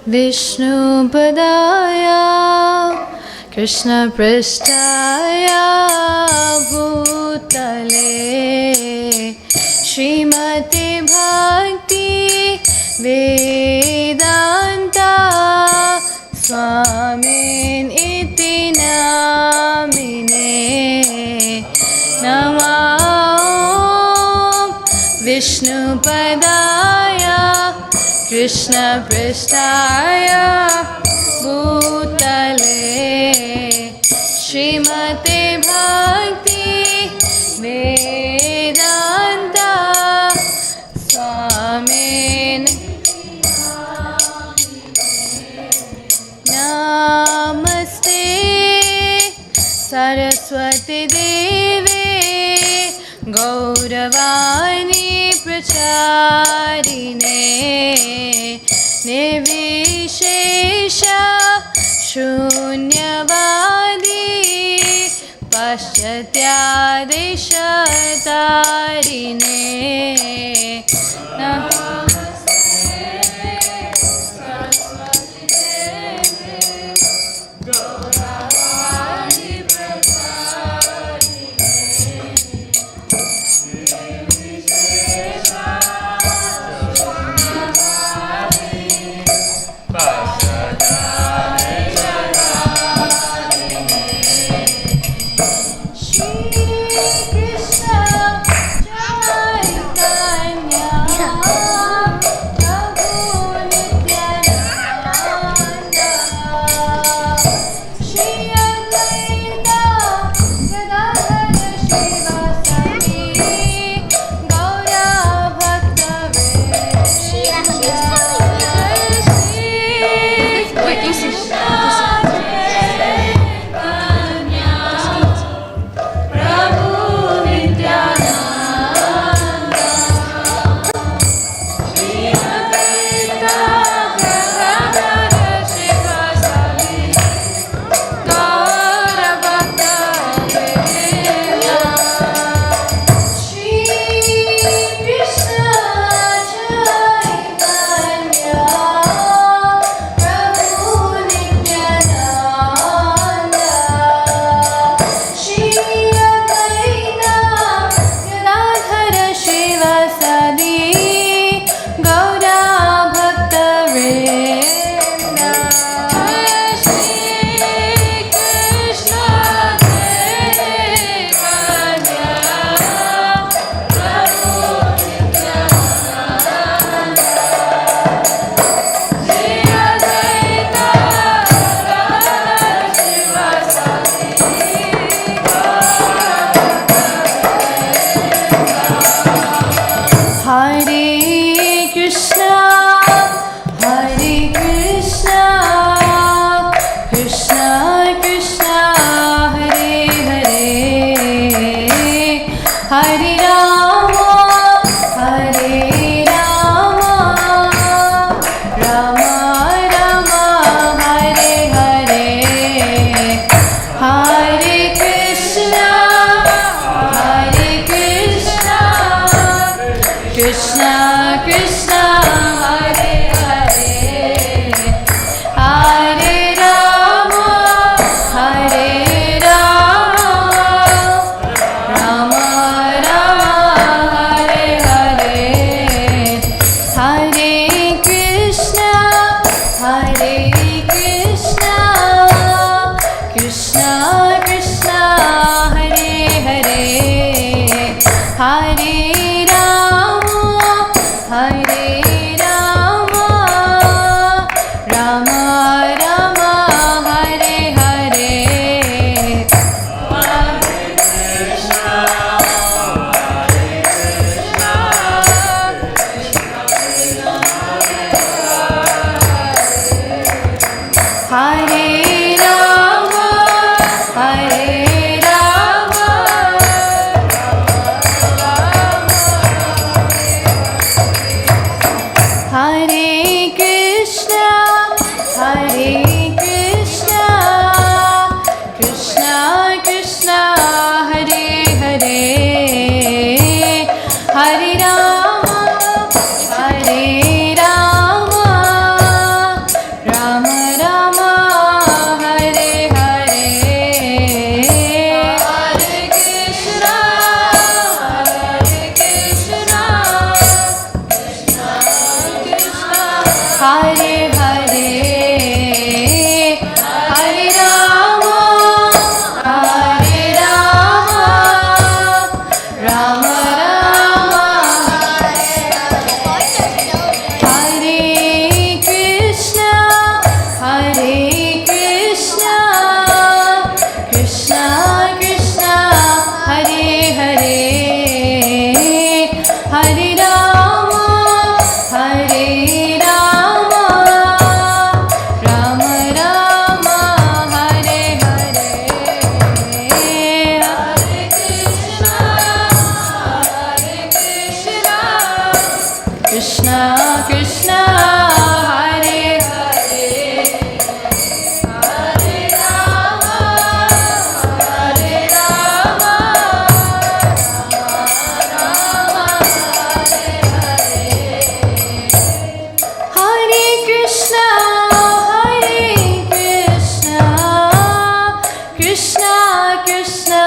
Vishnupadaya Krishna Prishtaya Bhutale Srimati Bhakti Vedanta Swamin iti namine Namah Vishnupadaya Krishna Prishtaya Bhutale Srimati Bhakti Vedanta Swamin Namaste Saraswati Devi Gauravani Pracharine Nirvishesha Shunyavadi Paschatya Deshatarine Krishna Chaitanya Hare Hare, Hare Rama, Hare Rama, Rama Rama, Hare Krishna, Hare Krishna, Krishna Krishna, Hare Hare, Hare Rama, Hare Rama, Rama Rama, Hare Hare, Hare Krishna, Hare Krishna, Krishna Krishna, Hare Hare, Hare Rama, Hare Rama, Rama Hare Krishna, Hare Krishna, Krishna Krishna,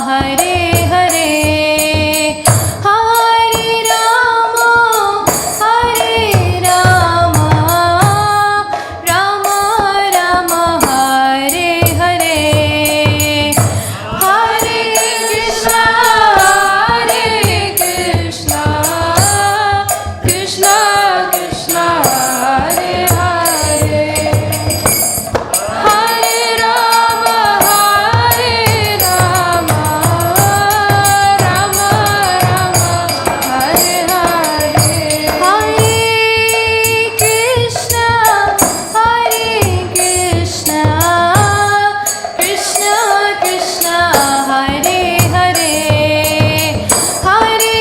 Hare Hare, Hare Rama, Hare Rama, Rama Rama, Hare Hare, Hare Krishna, Hare Krishna, Krishna Krishna, Hare Hare, Hare Rama, Hare Rama, Rama Rama, Hare Hare, Hare Krishna, Hare Krishna, Krishna Krishna, Hare Hare, Hare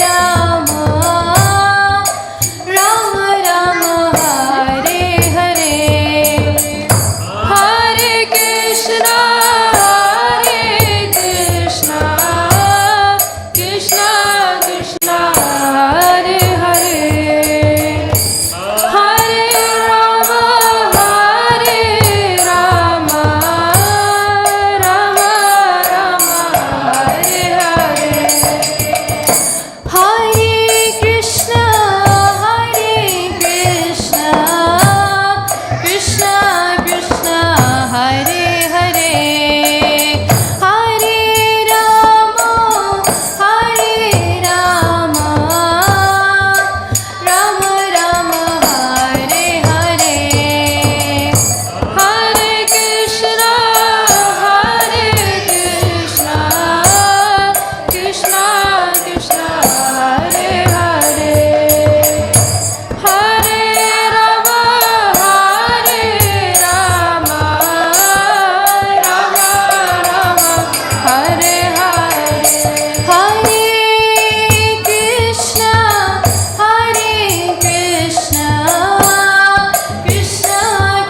Rama, Hare Rama, Rama Rama, Hare Hare, Hare Krishna, Hare Krishna, Krishna Krishna, Hare Hare, Hare Rama, Hare Rama, Rama Rama, Hare Hare, Hare Krishna, Hare Krishna, Krishna Krishna, Hare Hare, Hare Rama, Hare Rama, Rama Rama, Hare Hare, Hare Krishna, Hare Krishna, Krishna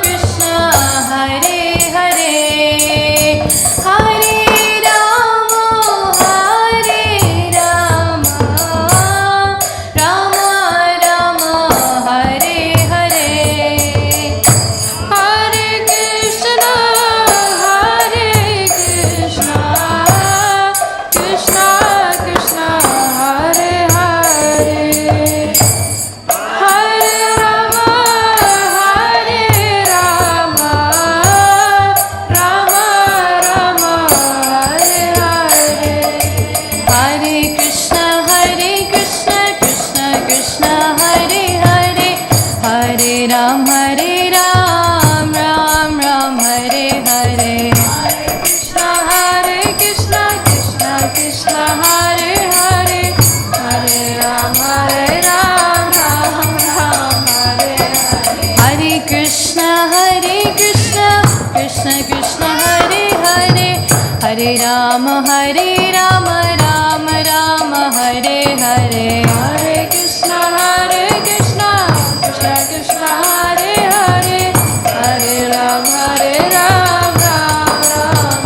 Krishna, Hare Hare, Hare Rama, Hare Rama, Rama Rama, Hare Hare, Hare Krishna, Hare Krishna, Krishna Krishna, Hare Hare, Hare Rama, Hare Rama, Rama Rama, Hare Hare, Hare Krishna, Hare Krishna, Krishna Krishna, Hare Hare, Hare Rama, Hare Rama, Rama Rama, Hare Hare, Hare Krishna, Hare Krishna, Krishna Krishna, Hare Hare, Hare Ram, Hare Ram, Ram Ram, Hare Hare, Hare Krishna, Hare Krishna, Krishna Krishna, Hare Hare, Hare Ram, Hare Ram, Ram Ram, Hare Hare, Hare Krishna, Hare Krishna, Krishna Krishna, Hare Hare, Hare Ram, Hare Ram, Ram Ram, Hare Hare, Hare Krishna, Hare Krishna, Krishna Krishna, Hare Hare, Hare Ram, Hare Ram, Ram Ram,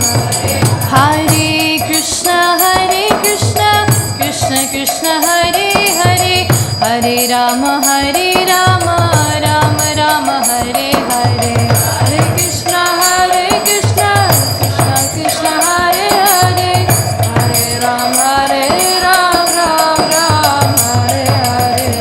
Hare Hare, Krishna, Hare Krishna, Krishna Krishna, Hare Hare, Hare Ram, Hare Ram, Ram Ram, Hare Hare, Hare Krishna, Hare Krishna, Krishna Krishna, Hare Hare, Hare Ram, Hare Ram, Ram Ram, Hare Hare,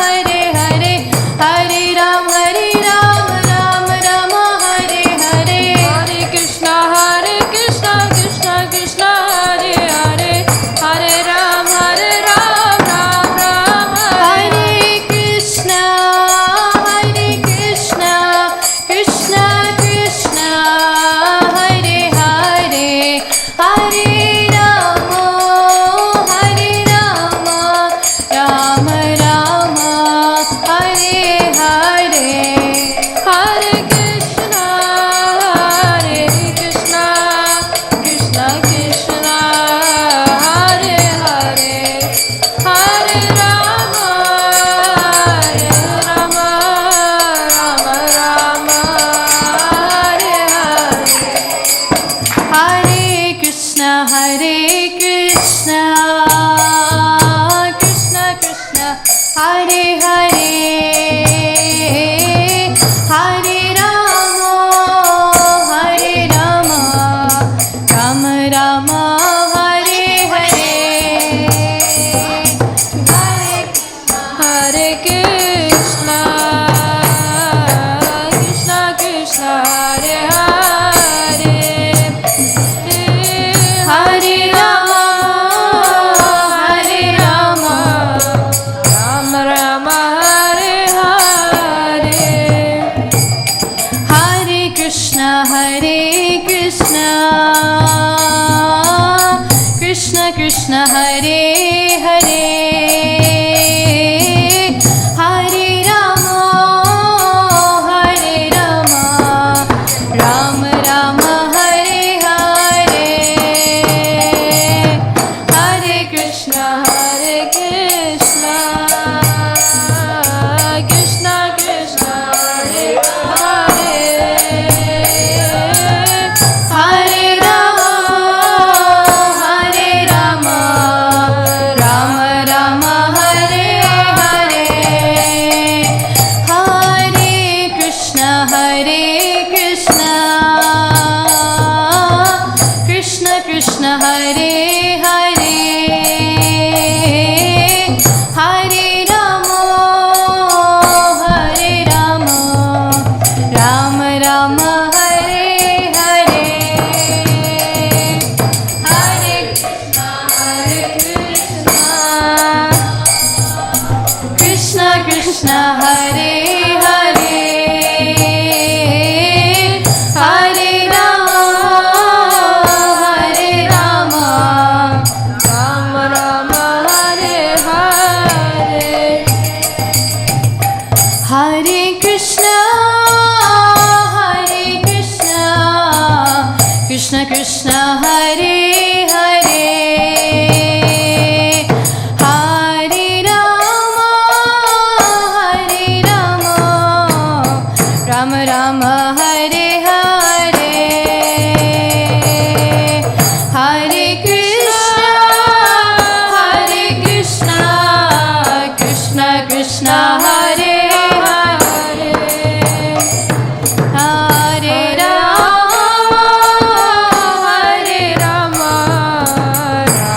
Hare Hare, Hare Ram, Ram Ram, Hare Hare. Hare Krishna, Krishna Krishna, Hare Hare, Hare Ram, Ram Ram, Hare Krishna, Krishna Krishna, Hare Hare, Hare Rama, Ram Rama, Hare Hare. Hare Krishna, Krishna Krishna, Hare Hare, Hare Rama, Rama Rama, Hare Hare. Hare Krishna, Krishna Krishna, Hare Hare, Hare Rama, Ram Rama, Hare Hare. Hare Krishna, Krishna Krishna, Hare Hare, Hare Rama, Rama Rama, Hare Hare. Hare Krishna, Krishna Krishna, Hare Hare, Hare Rama, Ram Rama, Hare Hare. Hare Krishna, Krishna Krishna, Hare Hare, Hare Rama, Ram Rama, Hare Hare. Hare Krishna, Krishna Krishna, Hare Hare, Hare Rama, Ram Rama, Hare Hare. Hare Krishna, Krishna Krishna, Hare Hare, Hare Rama, Rama Rama, Hare Hare. Hare Krishna, Krishna Krishna, Hare Hare, Hare Rama, Ram Rama, Hare Hare. Hare Krishna, Krishna Krishna, Hare Hare, Hare Rama,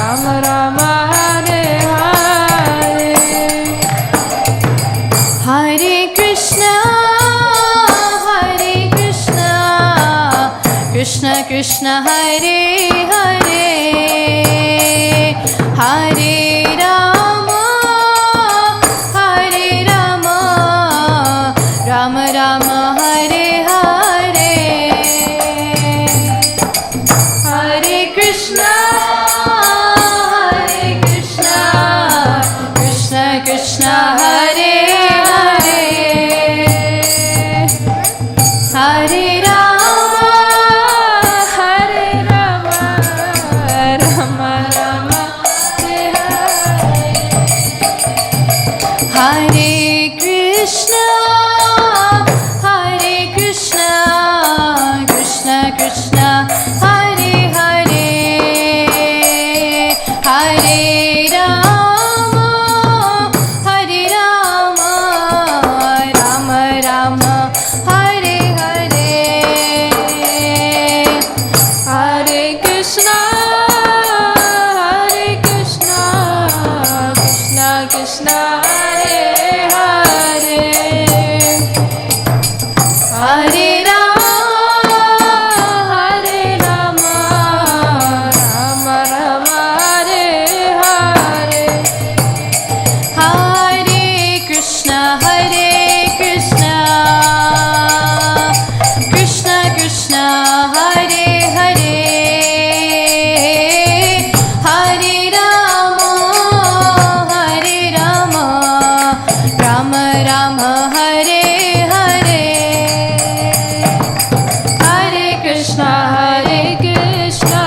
Rama Rama, Hare Hare. Hare Krishna, Krishna Krishna, Hare Hare, Hare Rama, Ram Rama, Hare Hare. Hare Krishna, Krishna Krishna, Hare Hare, Hare Rama, Rama Rama, Hare Krishna, Krishna Krishna, Hare Hare, Hare Rama, Ram Rama, Hare Hare. Hare Krishna, Krishna Krishna, Hare Rama Hare Hare Hare Krishna Hare Krishna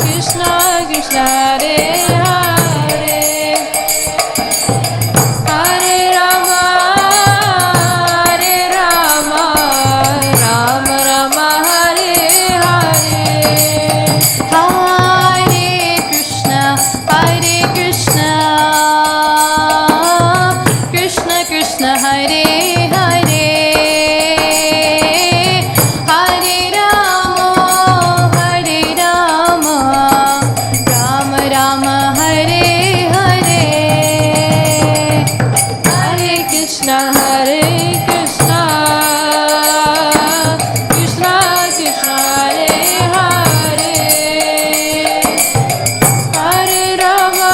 Krishna Krishna Hare Hare Hare Rama Rama Rama Hare Hare Hare Krishna Krishna Krishna Hare Hare Hare Rama Rama Rama Hare Hare Hare Krishna Krishna Krishna Hare Hare Hare Rama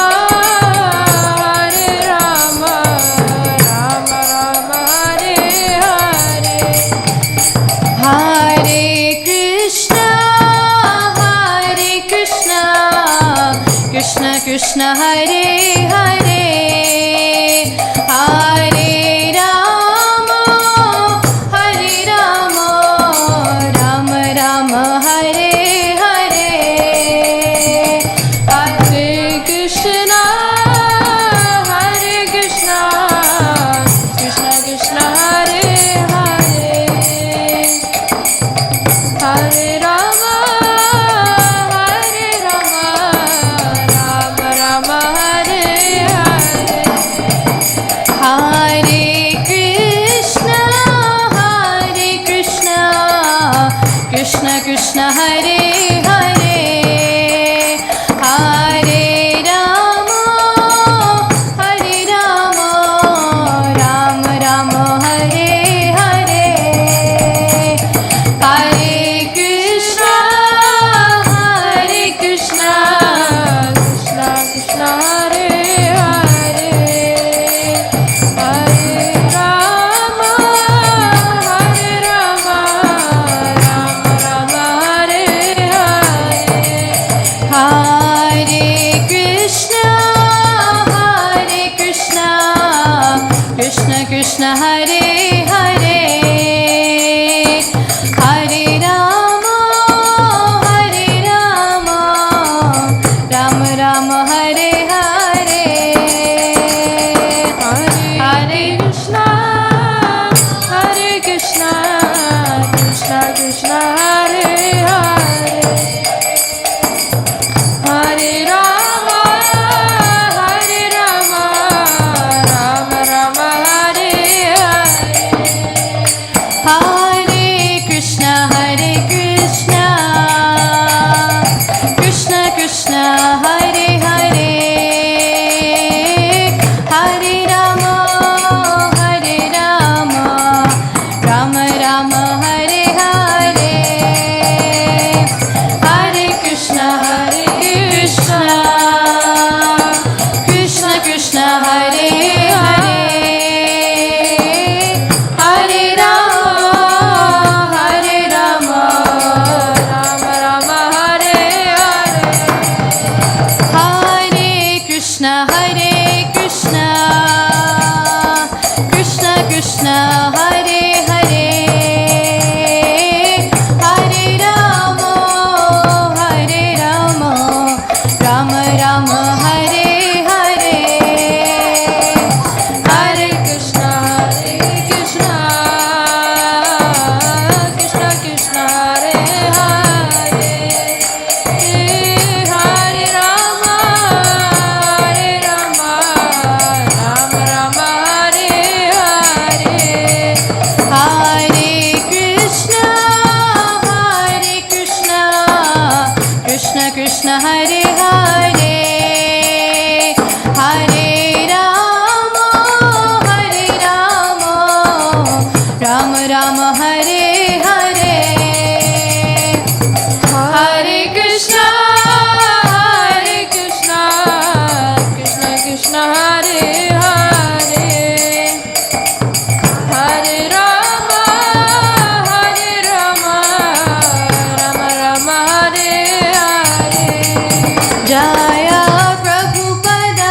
Rama Rama Hare Hare Hare Krishna Krishna Krishna Hare Hare Hare Rama Rama Rama Hare Hare Hare Krishna Krishna Krishna Hare Hare Hare Rama Rama Rama Hare Hare Hare Krishna Krishna Krishna Hare Hare Hare Rama Rama Rama Hare Hare Hare Krishna Krishna Krishna Hare Hare Hare Rama Rama Rama Hare Hare Hare Krishna Krishna Krishna Hare Hare Hare Rama Rama Rama Hare Hare Hare Krishna Krishna Krishna Hare Hare Hare Rama Rama Rama Hare Hare Hare Krishna Krishna Krishna Hare Hare Hare Rama Rama Rama Hare Hare Hare Krishna Krishna Krishna Hare Hare Hare Rama Rama Rama Hare Hare Hare Krishna Krishna Krishna Hare Hare Hare Rama Rama Rama Hare Hare Hare Krishna Krishna Krishna Hare Hare Hare Rama Rama Rama Hare Hare Hare Krishna Krishna Krishna Hare Hare Hare Rama Rama Rama Hare Hare Hare Krishna Krishna Krishna Hare Hare Hare Rama Rama Rama Hare Hare Jaya Prabhupada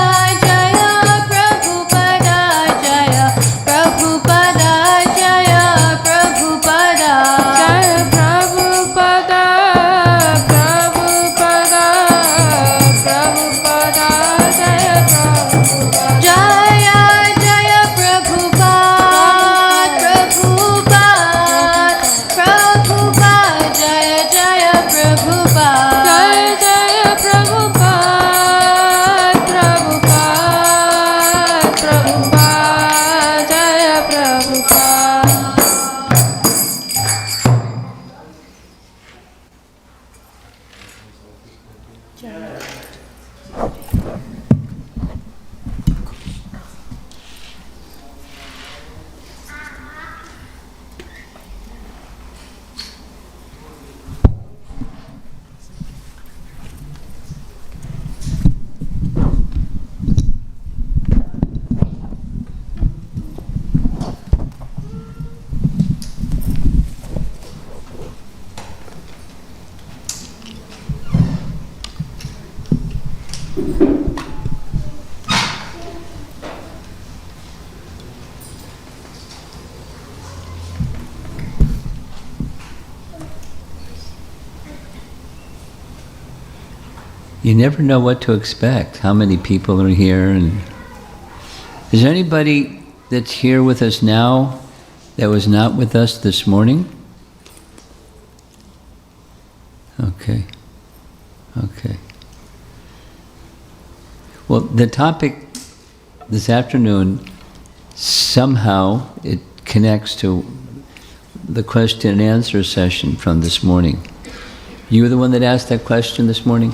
you never know what to expect, how many people are here. And is there anybody that's here with us now that was not with us this morning? Okay. Okay. Well, the topic this afternoon, somehow it connects to the question and answer session from this morning. You were the one that asked that question this morning?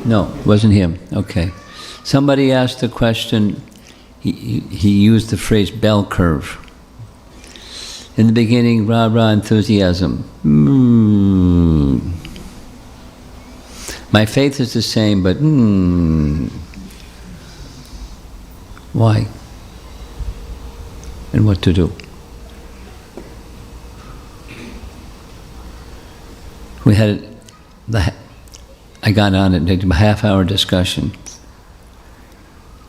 No, it wasn't him. Okay. Somebody asked the question, he used the phrase bell curve. In the beginning, rah-rah enthusiasm. My faith is the same, but why? And what to do? We had I got on it, did a half-hour discussion.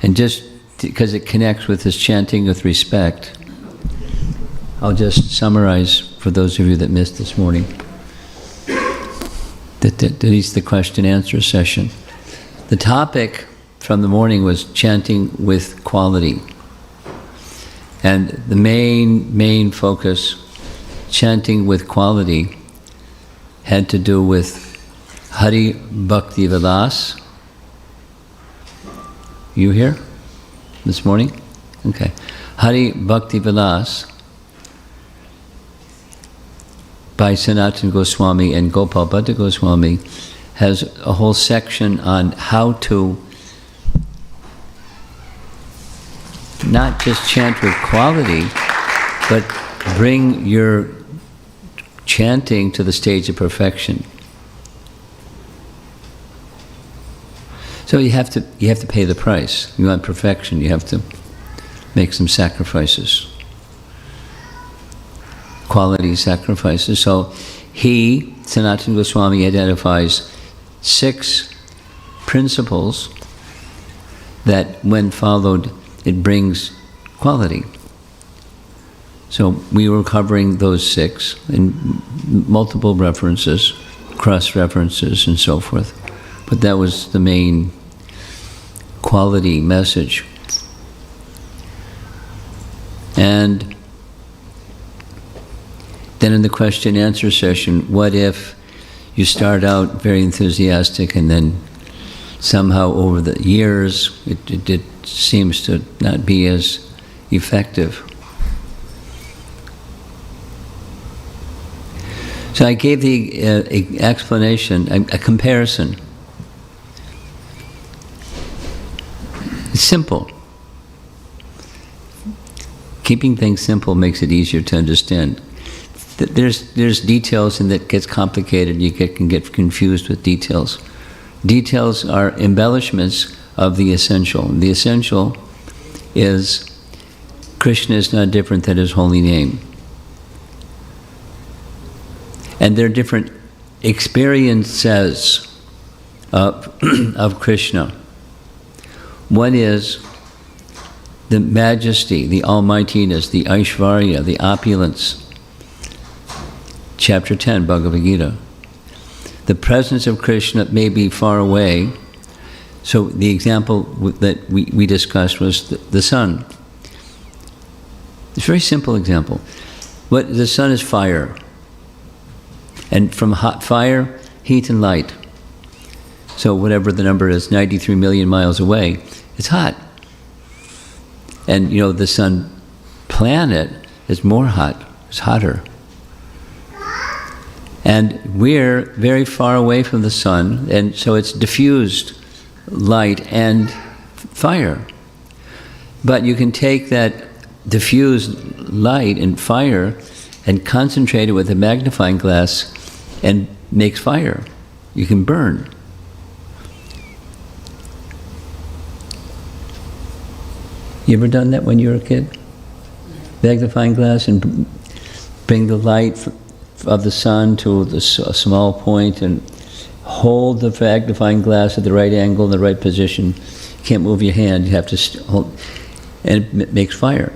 And just because it connects with this chanting with respect, I'll just summarize for those of you that missed this morning. That is the question-answer session. The topic from the morning was chanting with quality. And the main focus, chanting with quality, had to do with Hari Bhakti Vilas. You here this morning? Okay. Hari Bhakti Vilas by Sanatana Goswami and Gopal Bhatta Goswami has a whole section on how to not just chant with quality, but bring your chanting to the stage of perfection. So you have to pay the price. You want perfection, you have to make some sacrifices. Quality sacrifices. So he, Sanatana Goswami, identifies 6 principles that when followed, it brings quality. So we were covering those 6 in multiple references, cross-references and so forth. But that was the main quality message. And then in the question-answer session, what if you start out very enthusiastic and then somehow over the years it seems to not be as effective? So I gave the explanation, a comparison. It's simple. Keeping things simple makes it easier to understand. There's details and that gets complicated. You can get confused with details. Details are embellishments of the essential. The essential is Krishna is not different than His holy name. And there are different experiences of Krishna. One is the majesty, the almightiness, the Aishvarya, the opulence. Chapter 10, Bhagavad Gita. The presence of Krishna may be far away. So the example that we discussed was the sun. It's a very simple example. The sun is fire. And from hot fire, heat and light. So whatever the number is, 93 million miles away, it's hot. And you know, the sun planet is more hot, it's hotter. And we're very far away from the sun, and so it's diffused light and fire. But you can take that diffused light and fire and concentrate it with a magnifying glass and makes fire. You can burn. You ever done that when you were a kid? Magnifying glass and bring the light of the sun to a small point and hold the magnifying glass at the right angle, in the right position. You can't move your hand, you have to hold, and it makes fire.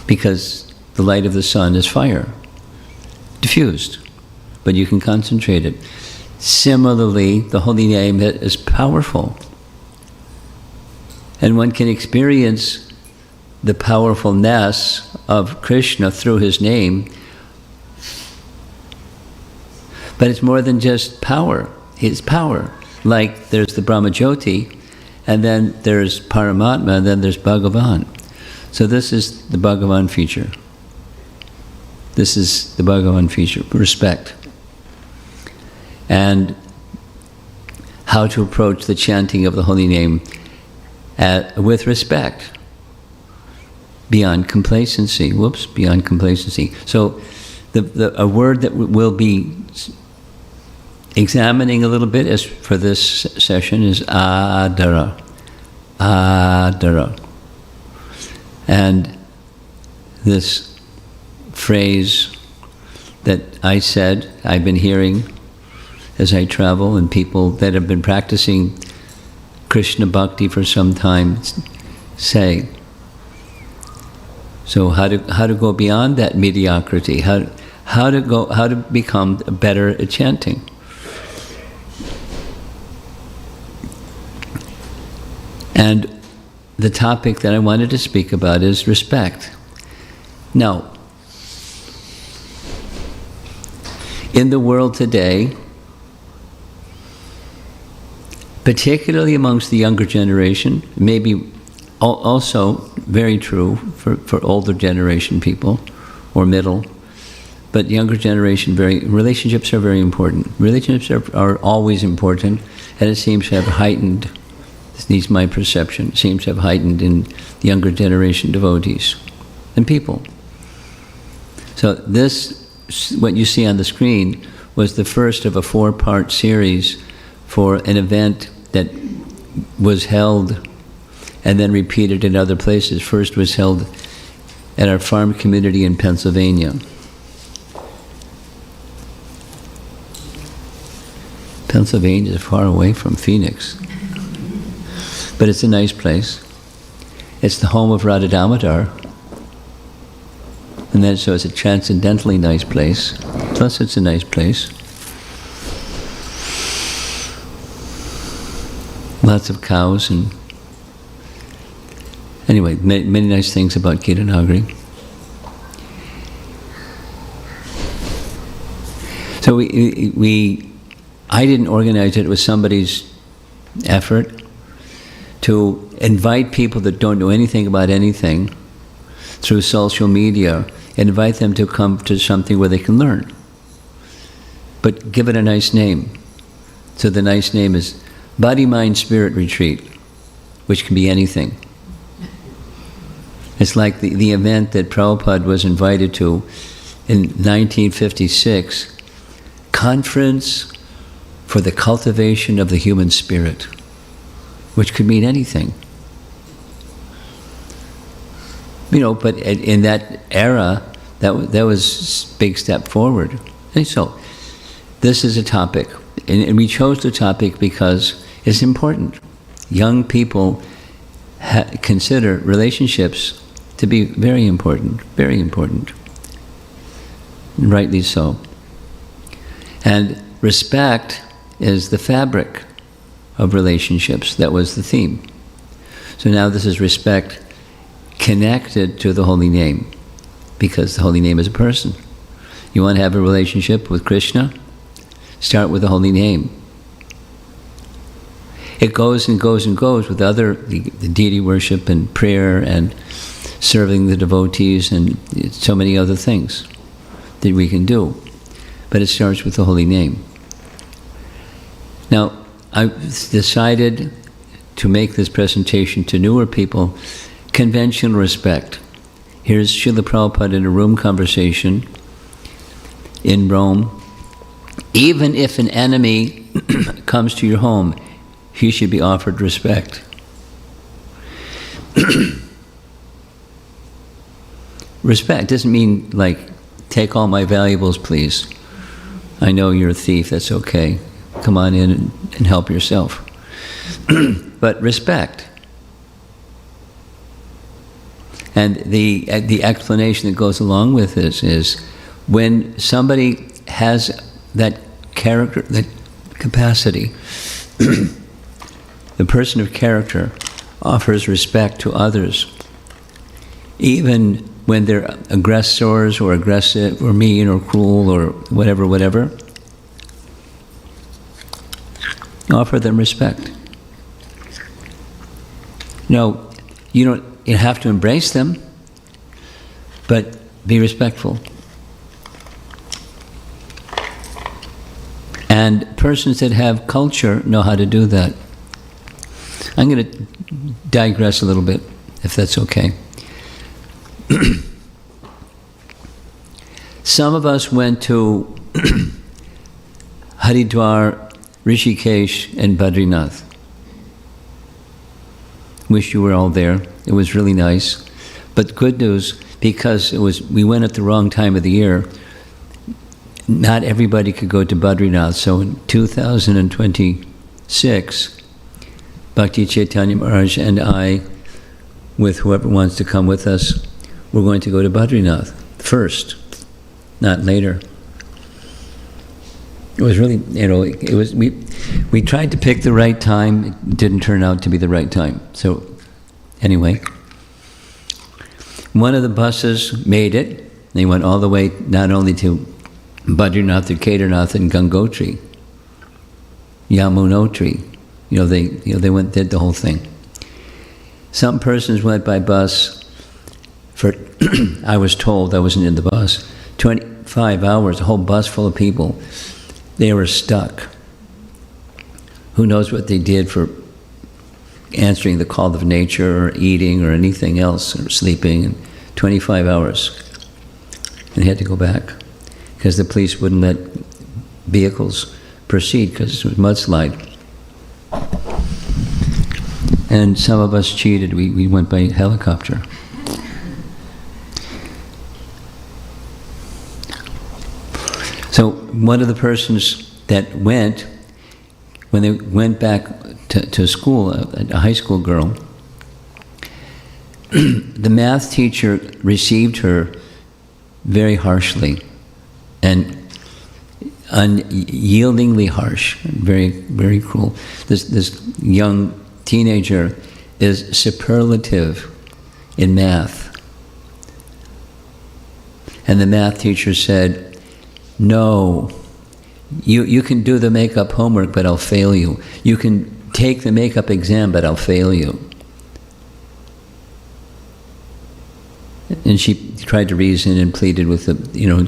Because the light of the sun is fire, diffused. but you can concentrate it. Similarly, the holy name is powerful. And one can experience the powerfulness of Krishna through his name. But it's more than just power. It's power. Like there's the Brahmajyoti, and then there's Paramatma, and then there's Bhagavan. So this is the Bhagavan feature. This is the Bhagavan feature, respect. And how to approach the chanting of the holy name with respect, beyond complacency. Beyond complacency. So a word that we'll be examining a little bit for this session is adara. Adara. And this phrase that I've been hearing as I travel, and people that have been practicing Krishna Bhakti for some time say. So how to go beyond that mediocrity? How to become better at chanting? And the topic that I wanted to speak about is respect. Now, in the world today, particularly amongst the younger generation, maybe also very true for older generation people, or middle, but younger generation, relationships are very important. Relationships are always important, and it seems to have heightened, this is my perception, seems to have heightened in the younger generation devotees and people. So this, what you see on the screen, was the first of a 4-part series for an event that was held and then repeated in other places. First was held at our farm community in Pennsylvania. Pennsylvania is far away from Phoenix, but it's a nice place. It's the home of Radha Damodar, and then so it's a transcendentally nice place. Plus it's a nice place. Lots of cows, and anyway, many nice things about Gitanagari. So I didn't organize it. It was somebody's effort to invite people that don't know anything about anything through social media, and invite them to come to something where they can learn. But give it a nice name. So the nice name is Body, Mind, Spirit Retreat, which can be anything. It's like the event that Prabhupada was invited to in 1956, Conference for the Cultivation of the Human Spirit, which could mean anything. You know, but in that era, that was a big step forward. And so, this is a topic, and we chose the topic because it's important. Young people consider relationships to be very important, and rightly so. And respect is the fabric of relationships. That was the theme. So now this is respect connected to the holy name, because the holy name is a person. You want to have a relationship with Krishna? Start with the holy name. It goes and goes and goes with the deity worship and prayer and serving the devotees and so many other things that we can do. But it starts with the holy name. Now, I've decided to make this presentation to newer people, conventional respect. Here's Srila Prabhupada in a room conversation in Rome. Even if an enemy comes to your home, he should be offered respect. Respect doesn't mean like, take all my valuables, please. I know you're a thief, that's okay. Come on in and help yourself. But respect. And the explanation that goes along with this is, when somebody has that character, that capacity, the person of character offers respect to others, even when they're aggressors or aggressive or mean or cruel or whatever. Offer them respect. No, you have to embrace them, but be respectful. And persons that have culture know how to do that. I'm going to digress a little bit, if that's okay. Some of us went to Haridwar, Rishikesh, and Badrinath. Wish you were all there. It was really nice. But good news, because we went at the wrong time of the year, not everybody could go to Badrinath. So in 2026, Bhakti Chaitanya Maharaj and I, with whoever wants to come with us, we're going to go to Badrinath first, not later. It was really, we tried to pick the right time. It didn't turn out to be the right time. So anyway, one of the buses made it. They went all the way not only to Badrinath, to Kedarnath and Gangotri, Yamunotri. They did the whole thing. Some persons went by bus for, I was told, I wasn't in the bus, 25 hours, a whole bus full of people. They were stuck. Who knows what they did for answering the call of nature or eating or anything else or sleeping, in 25 hours. And they had to go back because the police wouldn't let vehicles proceed because it was mudslide. And some of us cheated. We went by helicopter. So one of the persons that went, when they went back to school, a high school girl, the math teacher received her very harshly and unyieldingly harsh, very, very cruel. This young teenager is superlative in math. And the math teacher said, "No, you can do the makeup homework, but I'll fail you. You can take the makeup exam, but I'll fail you." And she tried to reason and pleaded with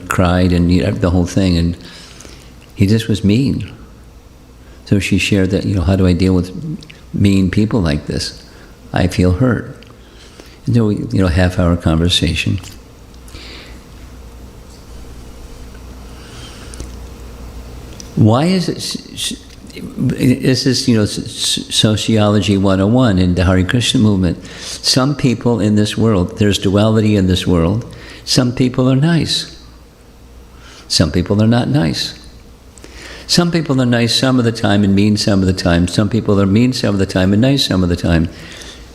cried and the whole thing, and he just was mean. So she shared that, how do I deal with mean people like this? I feel hurt. And so half-hour conversation. Why is it? This is sociology 101 in the Hare Krishna movement. Some people in this world, there's duality in this world. Some people are nice. Some people are not nice. Some people are nice some of the time and mean some of the time. Some people are mean some of the time and nice some of the time.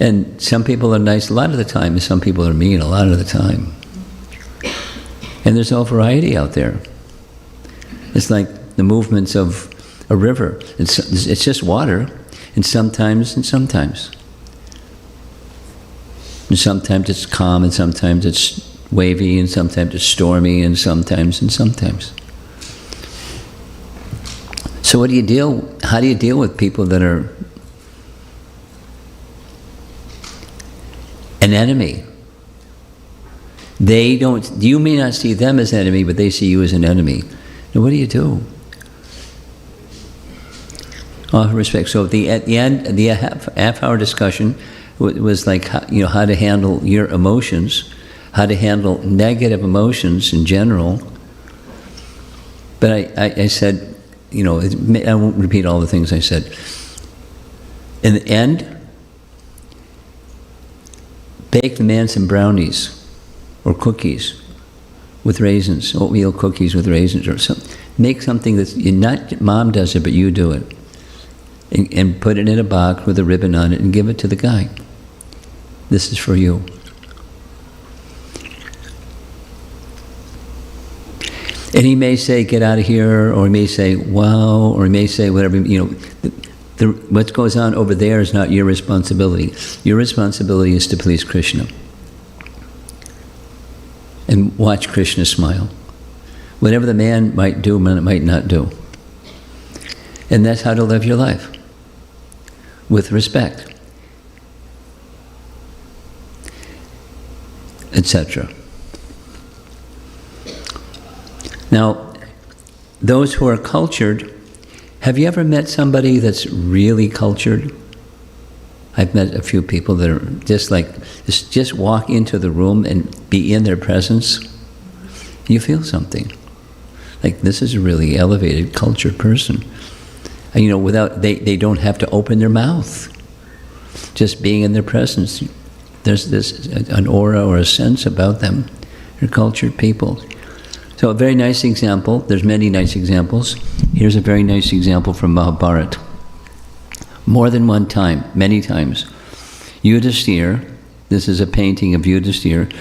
And some people are nice a lot of the time and some people are mean a lot of the time. And there's no variety out there. It's like the movements of a river. It's just water, and sometimes. And sometimes it's calm, and sometimes it's wavy, and sometimes it's stormy, and sometimes. So how do you deal with people that are an enemy? You may not see them as enemy, but they see you as an enemy. Now what do you do? All respect. So at the end, the half-hour discussion was like, how to handle your emotions, how to handle negative emotions in general. But I said, I won't repeat all the things I said. In the end, bake the man some brownies or cookies with raisins, oatmeal cookies with raisins or something. Make something that's not mom does it, but you do it. And put it in a box with a ribbon on it and give it to the guy. This is for you. And he may say, get out of here, or he may say, wow, or he may say whatever, what goes on over there is not your responsibility. Your responsibility is to please Krishna. And watch Krishna smile. Whatever the man might do, man might not do. And that's how to live your life. With respect. Etc. Now, those who are cultured, have you ever met somebody that's really cultured? I've met a few people that are just walk into the room and be in their presence. You feel something. Like, this is a really elevated, cultured person. And, they don't have to open their mouth. Just being in their presence, there's an aura or a sense about them. They're cultured people. So a very nice example, there's many nice examples. Here's a very nice example from Mahabharata. More than one time, many times, Yudhisthira, this is a painting of Yudhisthira,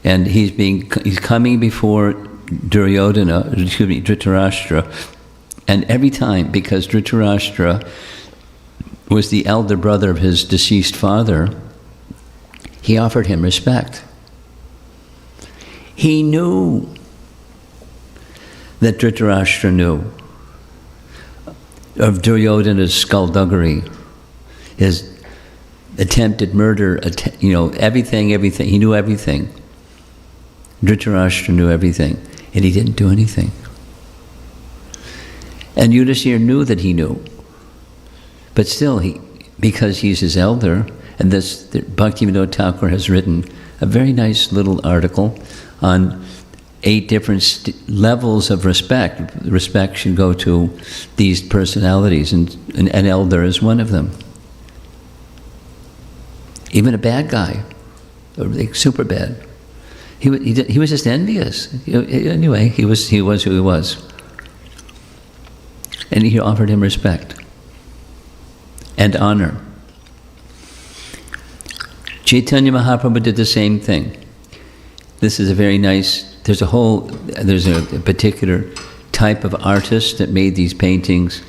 and he's coming before Dhritarashtra, and every time, because Dhritarashtra was the elder brother of his deceased father, he offered him respect. He knew that Dhritarashtra knew of Duryodhana's skullduggery, his attempted murder, everything. He knew everything. Dhritarashtra knew everything, and he didn't do anything. And Yudhisthira knew that he knew. But still, because he's his elder, and Bhaktivinoda Thakur has written a very nice little article on 8 different levels of respect. Respect should go to these personalities, and an elder is one of them. Even a bad guy, or super bad, he was just envious. Anyway, he was who he was, and he offered him respect and honor. Chaitanya Mahaprabhu did the same thing. This is a very nice. There's a particular type of artist that made these paintings.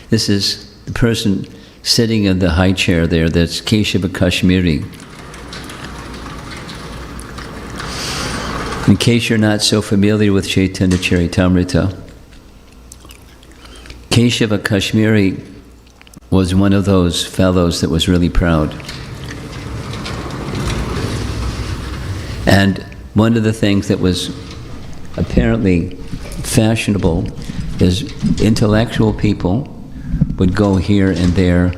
This is the person sitting in the high chair there, that's Keshava Kashmiri. In case you're not so familiar with Chaitanya Charitamrita, Keshava Kashmiri was one of those fellows that was really proud. And one of the things that was apparently fashionable is intellectual people would go here and there.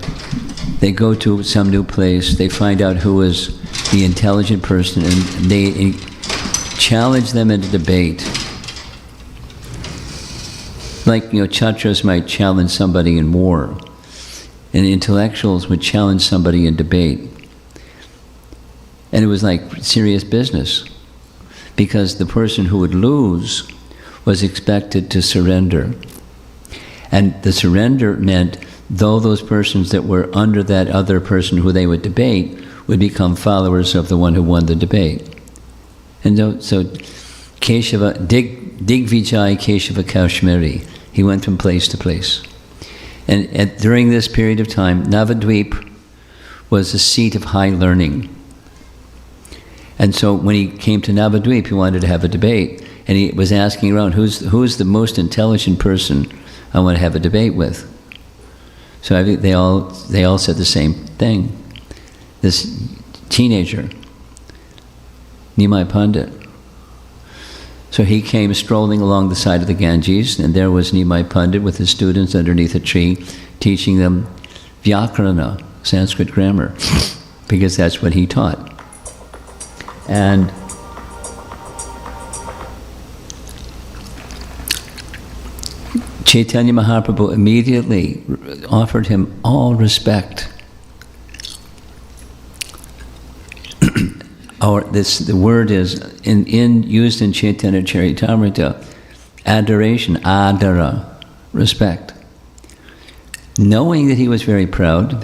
They go to some new place, they find out who is the intelligent person, and they challenge them in a debate. Like, Chatras might challenge somebody in war, and intellectuals would challenge somebody in debate. And it was like serious business, because the person who would lose was expected to surrender. And the surrender meant, though those persons that were under that other person who they would debate would become followers of the one who won the debate. And so Keshava, Digvijay Keshava Kashmiri, he went from place to place. And during this period of time, Navadvip was a seat of high learning. And so when he came to Navadvip, he wanted to have a debate, and he was asking around, who's the most intelligent person I want to have a debate with? So I think they all said the same thing. This teenager, Nimai Pandit. So he came strolling along the side of the Ganges, and there was Nimai Pandit with his students underneath a tree, teaching them Vyakarana, Sanskrit grammar, because that's what he taught. And Chaitanya Mahaprabhu immediately offered him all respect. The word is used in Chaitanya Charitamrita, adoration, adara, respect. Knowing that he was very proud,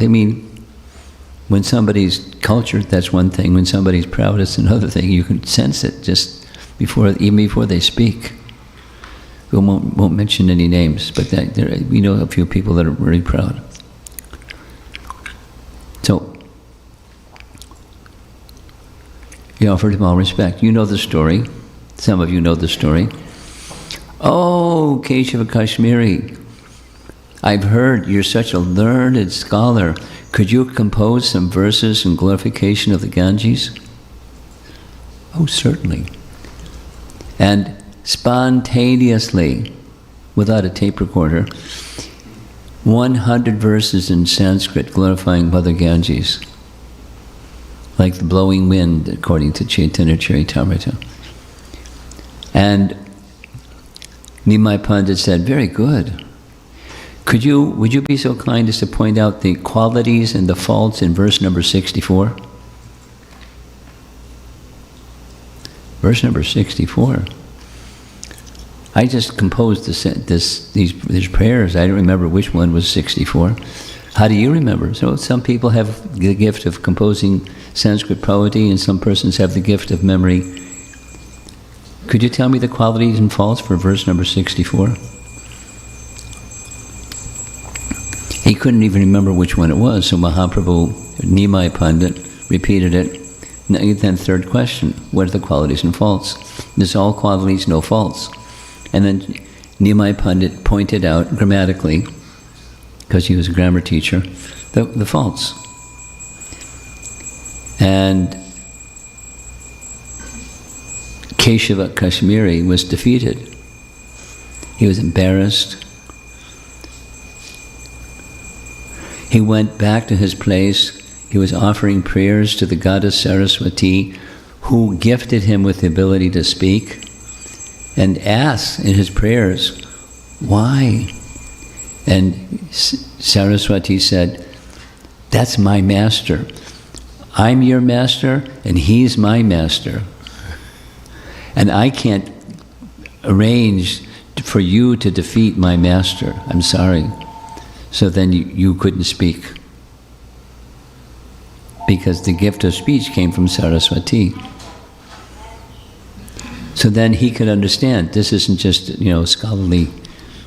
when somebody's cultured, that's one thing. When somebody's proud, it's another thing. You can sense it just even before they speak. We won't mention any names, but we know a few people that are really proud. So, he offered him all respect. You know the story. Some of you know the story. Oh, Keshava Kashmiri, I've heard you're such a learned scholar. Could you compose some verses in glorification of the Ganges? Oh, certainly. And spontaneously, without a tape recorder, 100 verses in Sanskrit glorifying Mother Ganges, like the blowing wind, according to Chaitanya Charitamrita. And Nimai Pandit said, very good. Would you be so kind as to point out the qualities and the faults in verse number 64? Verse number 64. I just composed these prayers. I don't remember which one was 64. How do you remember? So some people have the gift of composing Sanskrit poetry, and some persons have the gift of memory. Could you tell me the qualities and faults for verse number 64? He couldn't even remember which one it was, so Mahaprabhu, Nimai Pandit, repeated it. Then third question, what are the qualities and faults? There's all qualities, no faults. And then Nimai Pandit pointed out grammatically, because he was a grammar teacher, the faults. And Keshava Kashmiri was defeated. He was embarrassed. He went back to his place. He was offering prayers to the goddess Saraswati, who gifted him with the ability to speak, and asked in his prayers, why? And Saraswati said, that's my master. I'm your master, and he's my master. And I can't arrange for you to defeat my master. I'm sorry. So then you couldn't speak, because the gift of speech came from Saraswati. So then he could understand, this isn't just, a scholarly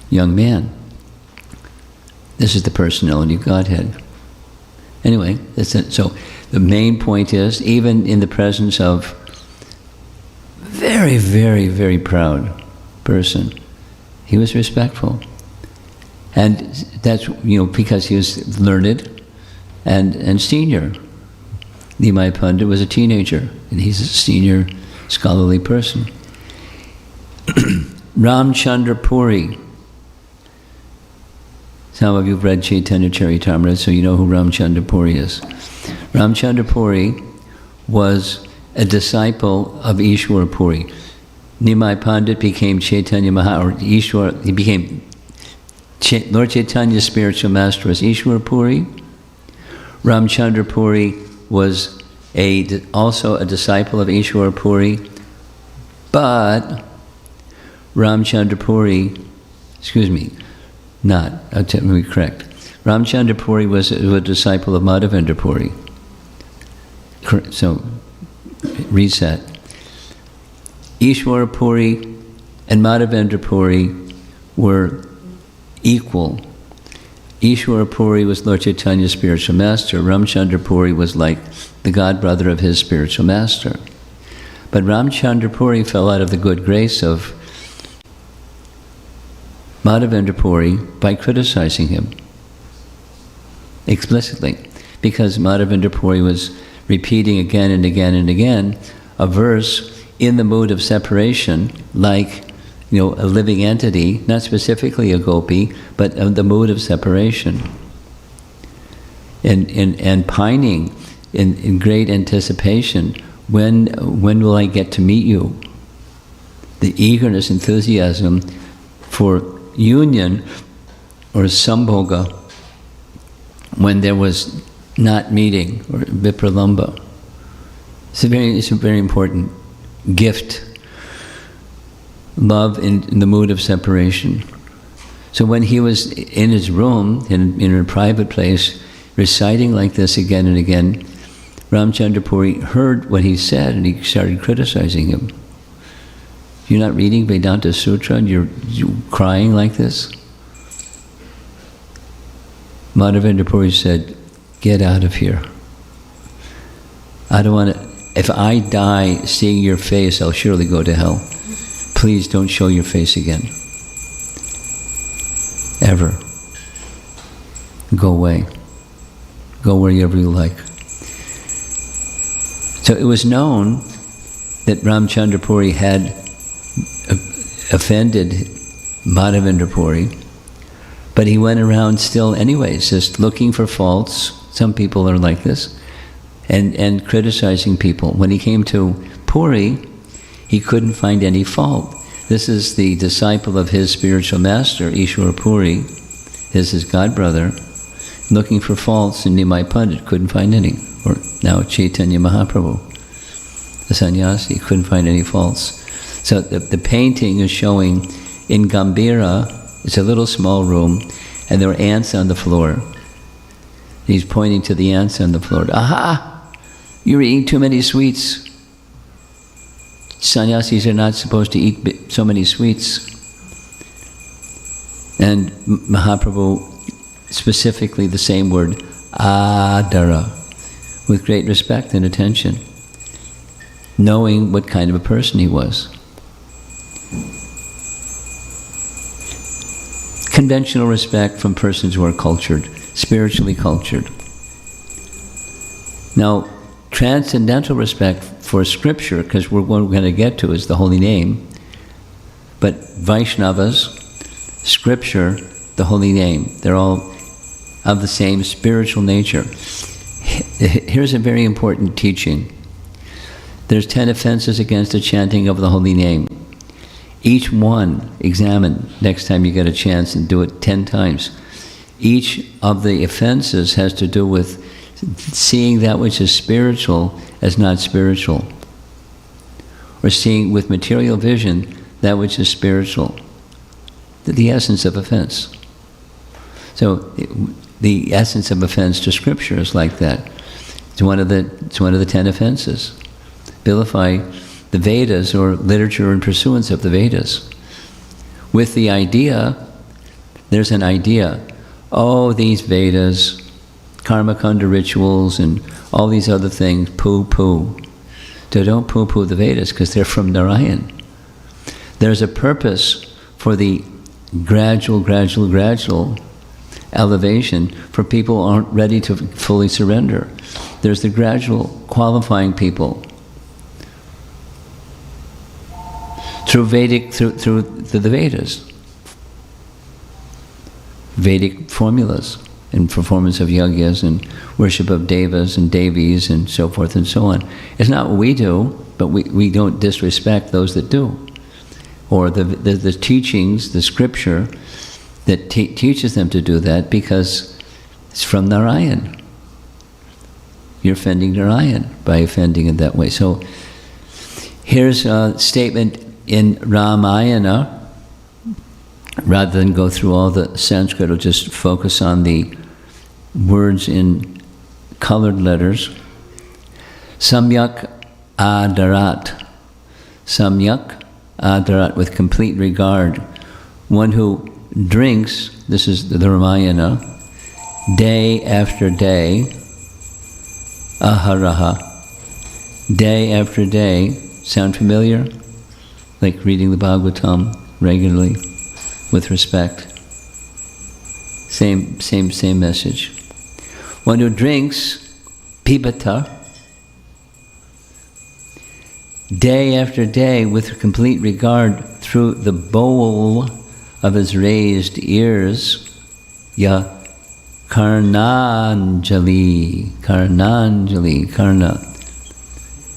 young man. This is the personality of Godhead. Anyway, that's it. So the main point is, even in the presence of very, very, very proud person, he was respectful. And that's, because he was learned and senior. Nimai Pandit was a teenager, and he's a senior scholarly person. Ramchandra Puri. Some of you have read Chaitanya Charitamrita, so you know who Ramchandra Puri is. Ramchandra Puri was a disciple of Ishwar Puri. Nimai Pandit became Chaitanya Ishwar, he became Lord Chaitanya's spiritual master was Ishwar Puri. Ramchandra Puri was also a disciple of Ishwar Puri, but Ramchandra Puri, let me correct. Ramchandra Puri was a disciple of Madhavendra Puri. So, reset. Ishwar Puri and Madhavendra Puri were equal. Ishwar Puri was Lord Chaitanya's spiritual master. Ramchandra Puri was like the godbrother of his spiritual master. But Ramchandra Puri fell out of the good grace of Madhavendra Puri by criticizing him explicitly, because Madhavendra Puri was repeating again and again and again a verse in the mood of separation, like a living entity, not specifically a gopi, but of the mood of separation. And pining in great anticipation, when will I get to meet you? The eagerness, enthusiasm for union or sambhoga when there was not meeting, or vipralamba. It's a very important gift. Love in the mood of separation. So when he was in his room, in a private place, reciting like this again and again, Ramchandra Puri heard what he said, and he started criticizing him. You're not reading Vedanta Sutra and you're crying like this? Madhavendra Puri said, get out of here. I don't want to, if I die seeing your face, I'll surely go to hell. Please don't show your face again. Ever. Go away. Go wherever you like. So it was known that Ramchandra Puri had offended Madhavendra Puri, but he went around still anyways, just looking for faults. Some people are like this, and criticizing people. When he came to Puri, he couldn't find any fault. This is the disciple of his spiritual master, Ishwar Puri, his godbrother, looking for faults in Nimai Pandit, couldn't find any. Or now Chaitanya Mahaprabhu, the sannyasi, couldn't find any faults. So the painting is showing in Gambhira, it's a little small room, and there are ants on the floor. He's pointing to the ants on the floor. Aha! You're eating too many sweets. Sannyasis are not supposed to eat so many sweets. And Mahaprabhu, specifically the same word, adara, with great respect and attention, knowing what kind of a person he was. Conventional respect from persons who are cultured, spiritually cultured. Now, transcendental respect for scripture, because what we're going to get to is the holy name, but Vaishnavas, scripture, the holy name, they're all of the same spiritual nature. Here's a very important teaching. There's 10 offenses against the chanting of the holy name. Each one, examine next time you get a chance and do it 10 times. Each of the offenses has to do with seeing that which is spiritual as not spiritual, or seeing with material vision that which is spiritual. The essence of offense. So the essence of offense to scripture is like that. It's one of the 10 offenses. Vilify the Vedas or literature in pursuance of the Vedas. With the idea, there's an idea. Oh, these Vedas, Karmakanda rituals and all these other things, poo-poo. So don't poo-poo the Vedas because they're from Narayan. There's a purpose for the gradual elevation for people who aren't ready to fully surrender. There's the gradual qualifying people through the Vedas, Vedic formulas and performance of yajnas and worship of devas and devis and so forth and so on. It's not what we do, but we don't disrespect those that do. Or the teachings, the scripture that teaches them to do that because it's from Narayan. You're offending Narayan by offending in that way. So here's a statement in Ramayana. Rather than go through all the Sanskrit, I'll just focus on the words in colored letters. Samyak adarat. Samyak adarat, with complete regard. One who drinks, this is the Ramayana, day after day, aharaha, day after day. Sound familiar? Like reading the Bhagavatam regularly with respect. Same message. One who drinks pibata, day after day with complete regard through the bowl of his raised ears, ya karnanjali, karna,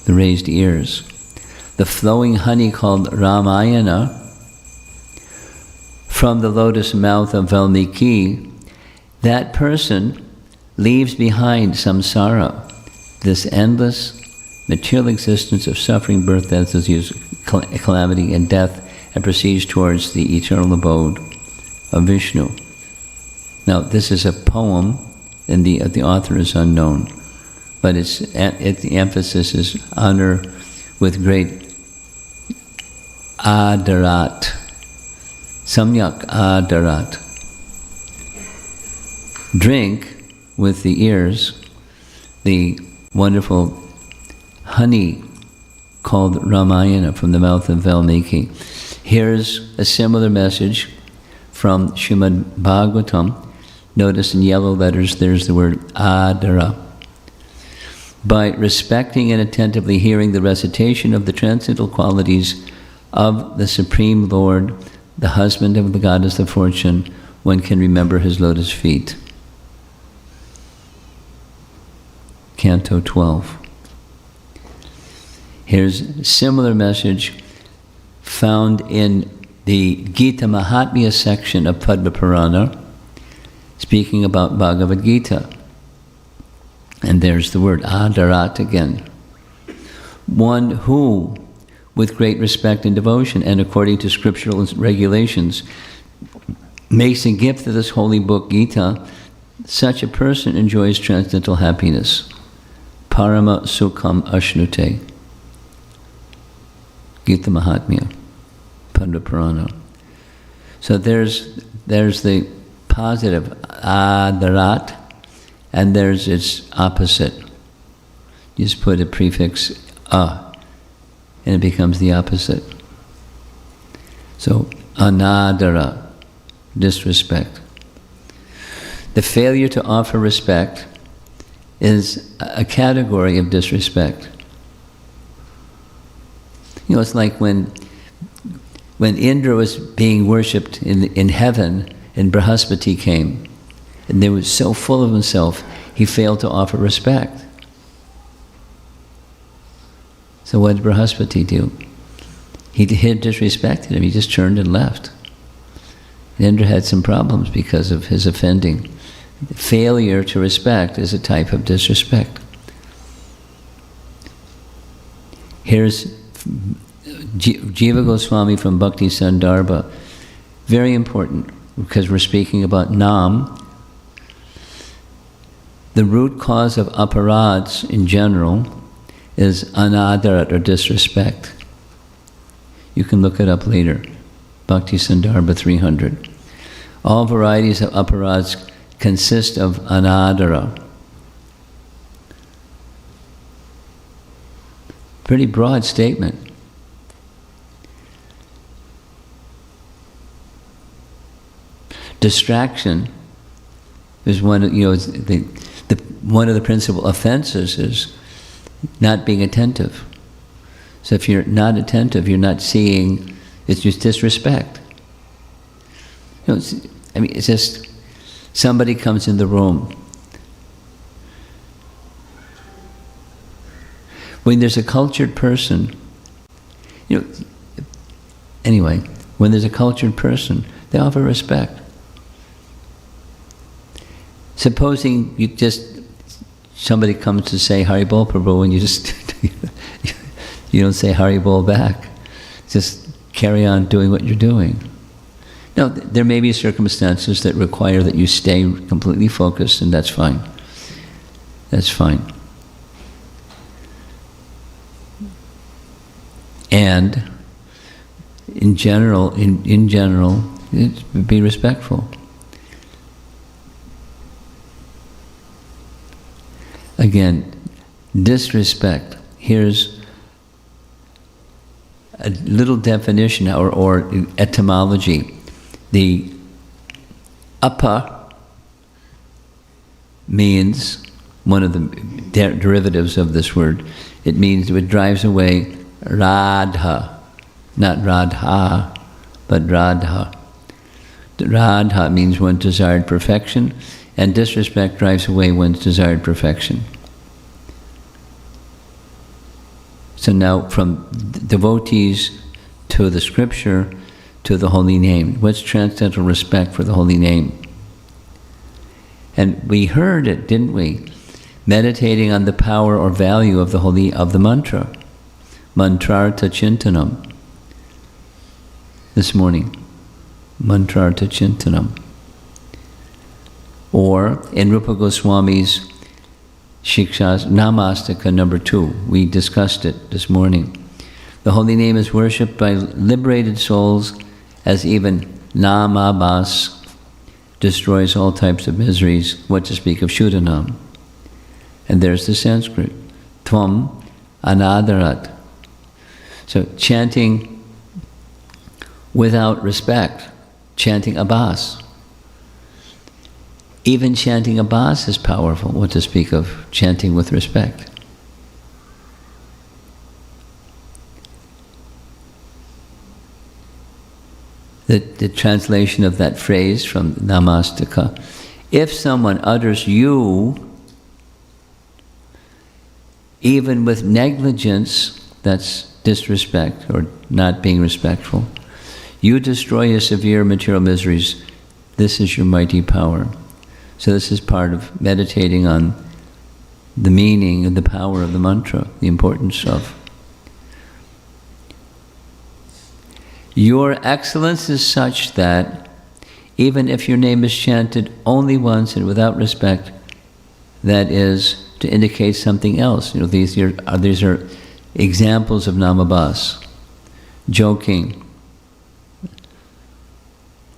the raised ears. The flowing honey called Ramayana from the lotus mouth of Valmiki, that person leaves behind samsara, this endless material existence of suffering, birth, death, disease, calamity, and death, and proceeds towards the eternal abode of Vishnu. Now, this is a poem, and the author is unknown, but the emphasis is honor with great adarat. Samyak adarat. Drink with the ears the wonderful honey called Ramayana from the mouth of Valmiki. Here's a similar message from Srimad Bhagavatam. Notice in yellow letters there's the word adara. By respecting and attentively hearing the recitation of the transcendental qualities of the Supreme Lord, the husband of the goddess of fortune, one can remember his lotus feet. Canto 12. Here's a similar message found in the Gita Mahatmya section of Padma Purana, speaking about Bhagavad Gita. And there's the word adarat again. One who, with great respect and devotion, and according to scriptural regulations, makes a gift of this holy book Gita, such a person enjoys transcendental happiness. Parama Sukham Ashnute. Gita Mahatmya, Padma Purana. So there's the positive adarat, and there's its opposite. You just put a prefix a, and it becomes the opposite. So anadara, disrespect. The failure to offer respect is a category of disrespect. You know, it's like when Indra was being worshipped in heaven, and Brihaspati came, and he was so full of himself, he failed to offer respect. So what did Brihaspati do? He disrespected him, he just turned and left. And Indra had some problems because of his offending. Failure to respect is a type of disrespect. Here's Jiva Goswami from Bhakti Sandarbha. Very important, because we're speaking about Nam. The root cause of aparads in general is anadarat, or disrespect. You can look it up later. Bhakti Sandarbha 300. All varieties of aparads consist of anadara. Pretty broad statement. Distraction is one of, one of the principal offenses is not being attentive. So if you're not attentive, you're not seeing, it's just disrespect. It's just somebody comes in the room. When there's a cultured person, when there's a cultured person, they offer respect. Supposing somebody comes to say Haribol Prabhu, and you don't say Haribol back. Just carry on doing what you're doing. Now, there may be circumstances that require that you stay completely focused, and that's fine. That's fine. And in general, be respectful. Again, disrespect. Here's a little definition or etymology. The apa means, one of the derivatives of this word, it means it drives away radha, not radha, but radha. Radha means one's desired perfection, and disrespect drives away one's desired perfection. So now, from devotees to the scripture to the holy name, what's transcendental respect for the holy name? And we heard it, didn't we? Meditating on the power or value of the mantra, mantrartha chintanam. This morning, mantrartha chintanam. Or in Rupa Goswami's Shikshas, Namastaka number 2, we discussed it this morning. The holy name is worshipped by liberated souls as even namabhas destroys all types of miseries, what to speak of Shuddhanam. And there's the Sanskrit, Tvam Anadarat. So chanting without respect, chanting abhas. Even chanting abhas is powerful, what to speak of chanting with respect. The translation of that phrase from Namastaka, if someone utters you, even with negligence, that's disrespect or not being respectful, you destroy your severe material miseries, this is your mighty power. So this is part of meditating on the meaning and the power of the mantra, the importance of. Your excellence is such that even if your name is chanted only once and without respect, that is to indicate something else. These are examples of namabhas. Joking,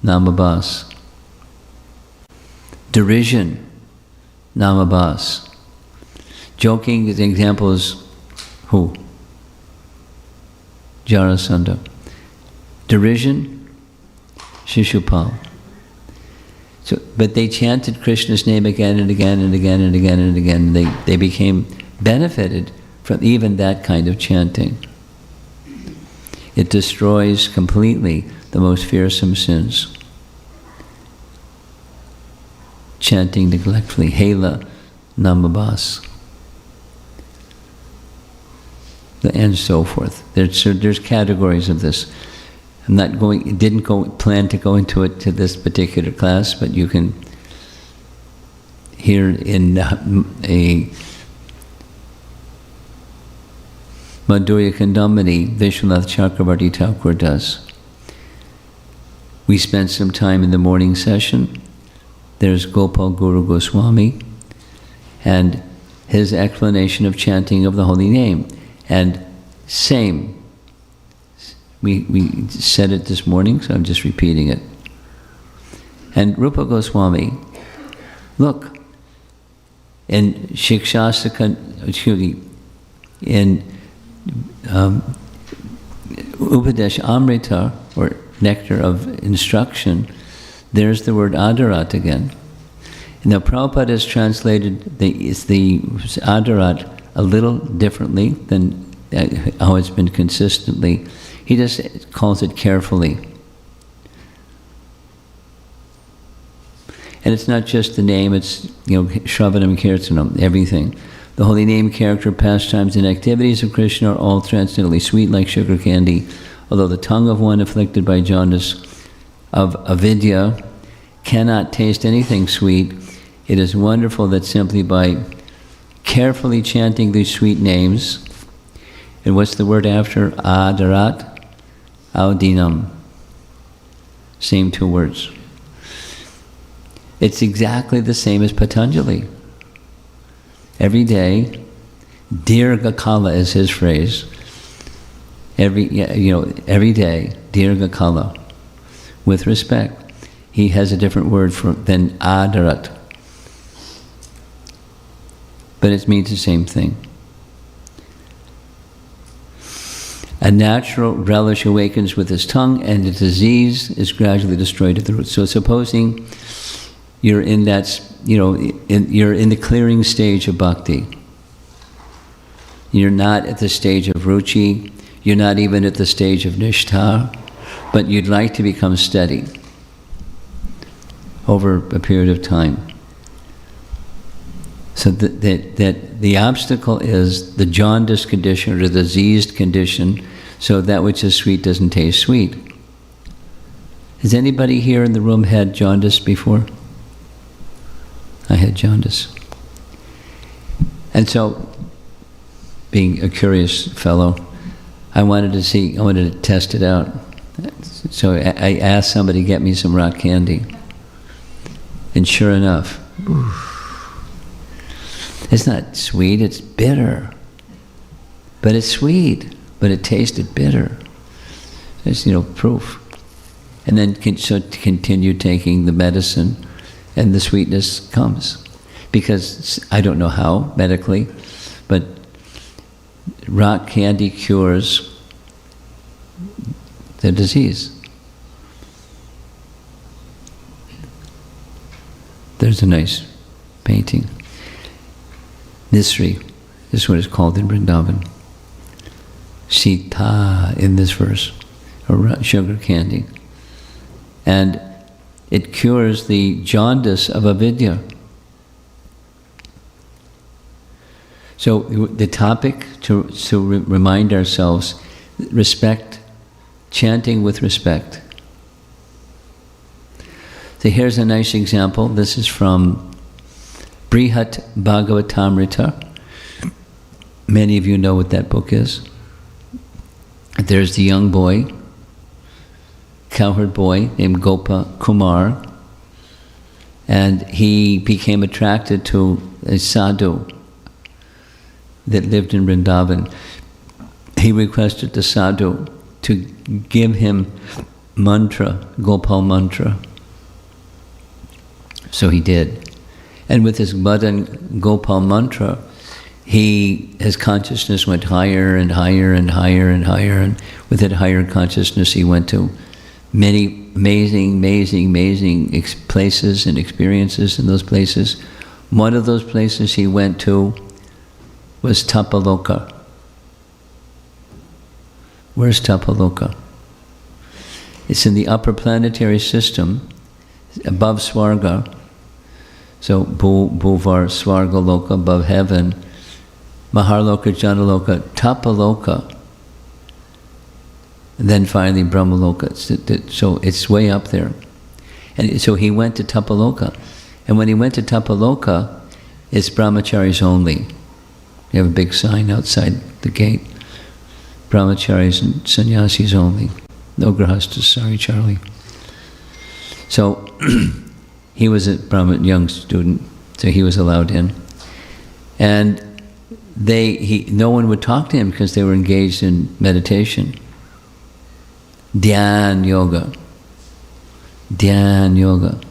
namabhas. Derision, namabhas. Joking, the example is who? Jarasandha. Derision, Shishupal. So, but they chanted Krishna's name again and again and again and again and again. They became benefited from even that kind of chanting. It destroys completely the most fearsome sins. Chanting neglectfully, Hela Namabhas. And so forth. There's categories of this. I'm not going, plan to go into it to this particular class, but you can hear in a Madhurya Kandamani, Vishwanath Chakravarti Thakur does. We spent some time in the morning session. There's Gopal Guru Goswami and his explanation of chanting of the holy name. And same. We said it this morning, so I'm just repeating it. And Rupa Goswami, look, in Shikshastra, in Upadesh Amrita, or nectar of instruction, there's the word Adarat again. Now Prabhupada has translated the Adarat a little differently than how it's been consistently. He just calls it carefully. And it's not just the name, it's, Shravanam Kirtanam, everything. The holy name, character, pastimes, and activities of Krishna are all transcendently sweet like sugar candy, although the tongue of one afflicted by jaundice of avidya cannot taste anything sweet. It is wonderful that simply by carefully chanting these sweet names, and what's the word after? Adarat? Audinam. Same two words. It's exactly the same as Patanjali. Every day, Dirgha Kala is his phrase. Every day, Dirgha Kala. With respect. He has a different word than Adarat. But it means the same thing. A natural relish awakens with his tongue, and the disease is gradually destroyed at the root. So supposing you're in that, you're in the clearing stage of bhakti. You're not at the stage of ruchi, you're not even at the stage of nishtha, but you'd like to become steady over a period of time. So that the obstacle is the jaundice condition or the diseased condition, so that which is sweet doesn't taste sweet. Has anybody here in the room had jaundice before? I had jaundice. And so, being a curious fellow, I wanted to test it out. So I asked somebody to get me some rock candy. And sure enough, it's not sweet, it's bitter. But it's sweet. but it tasted bitter. That's, proof. And then continue taking the medicine, and the sweetness comes. Because, I don't know how, medically, but rock candy cures the disease. There's a nice painting. Nisri is what it's called in Vrindavan. Sita in this verse, or sugar candy. And it cures the jaundice of avidya. So the topic to remind ourselves, respect, chanting with respect. So here's a nice example. This is from Brihat Bhagavatamrita. Many of you know what that book is. There's the young boy, cowherd boy named Gopa Kumar, and he became attracted to a sadhu that lived in Vrindavan. He requested the sadhu to give him mantra, Gopal mantra. So he did. And with his Bhajan Gopal mantra, his consciousness went higher and higher and higher and higher, and with that higher consciousness he went to many amazing places and experiences in those places. One of those places he went to was Tapaloka. Where's Tapaloka? It's in the upper planetary system, above Swarga. So Bhuvar, Swarga Loka, above heaven, Maharloka, Janaloka, Tapaloka, and then finally Brahmaloka. So it's way up there. And so he went to Tapaloka. And when he went to Tapaloka, it's brahmacharis only. You have a big sign outside the gate. Brahmacharis and sannyasis only. No grahastas, sorry Charlie. So he was a young student, so he was allowed in. And no one would talk to him because they were engaged in meditation. Dhyan yoga. Dhyan yoga.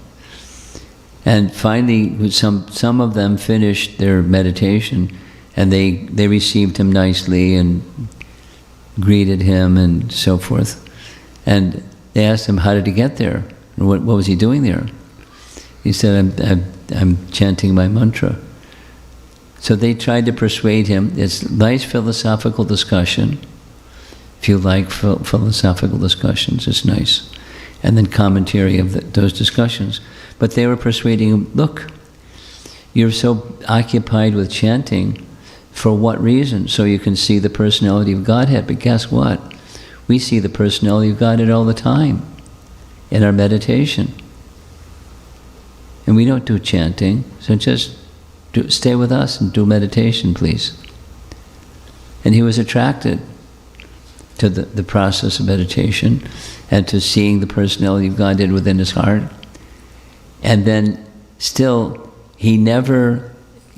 And finally, some of them finished their meditation, and they received him nicely and greeted him and so forth. And they asked him, how did he get there? And what was he doing there? He said, I'm chanting my mantra. So they tried to persuade him. It's nice philosophical discussion. If you like philosophical discussions, it's nice. And then commentary of those discussions. But they were persuading him, look, you're so occupied with chanting, for what reason? So you can see the personality of Godhead. But guess what? We see the personality of Godhead all the time in our meditation. And we don't do chanting, so just stay with us and do meditation, please. And he was attracted to the process of meditation and to seeing the personality of Godhead within his heart. And then still, he never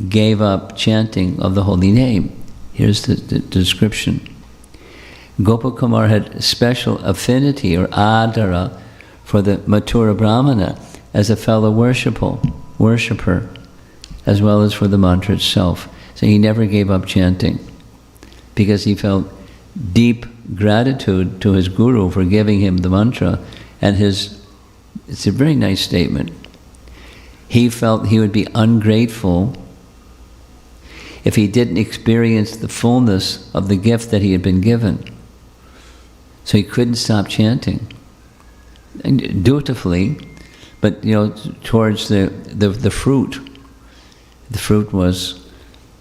gave up chanting of the holy name. Here's the description. Gopakumar had special affinity or adara for the Mathura Brahmana as a fellow worshipper, as well as for the mantra itself. So he never gave up chanting because he felt deep gratitude to his guru for giving him the mantra, and it's a very nice statement. He felt he would be ungrateful if he didn't experience the fullness of the gift that he had been given. So he couldn't stop chanting. And dutifully, but towards the fruit. The fruit was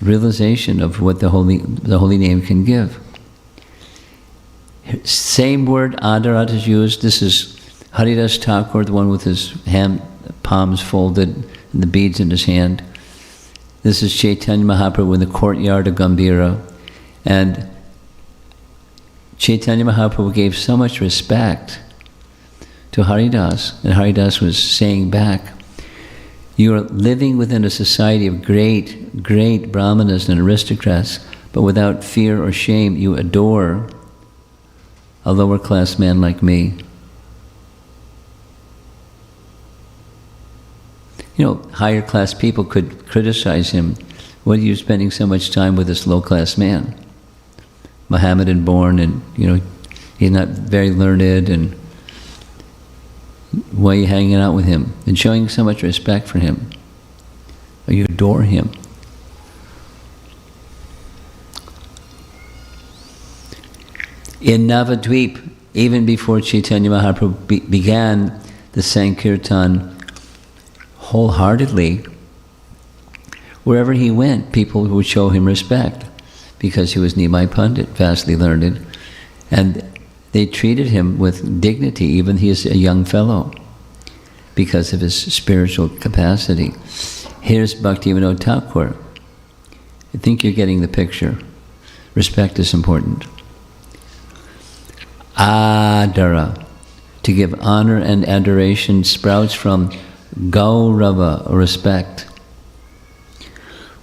realization of what the holy name can give. Same word, adarat, is used. This is Haridas Thakur, the one with his palms folded and the beads in his hand. This is Chaitanya Mahaprabhu in the courtyard of Gambhira. And Chaitanya Mahaprabhu gave so much respect to Haridas, and Haridas was saying back, you are living within a society of great brahmanas and aristocrats, but without fear or shame, you adore a lower class man like me. You know, higher class people could criticize him. What are you spending so much time with this low class man? Mohammedan born, and he's not very learned, and why are you hanging out with him and showing so much respect for him? Or you adore him? In Navadvip, even before Chaitanya Mahaprabhu began the Sankirtan wholeheartedly, wherever he went, people would show him respect because he was Nimai Pandit, vastly learned, and they treated him with dignity, even he is a young fellow, because of his spiritual capacity. Here's Bhaktivinoda Thakur. I think you're getting the picture. Respect is important. Adara, to give honor and adoration, sprouts from Gaurava, respect,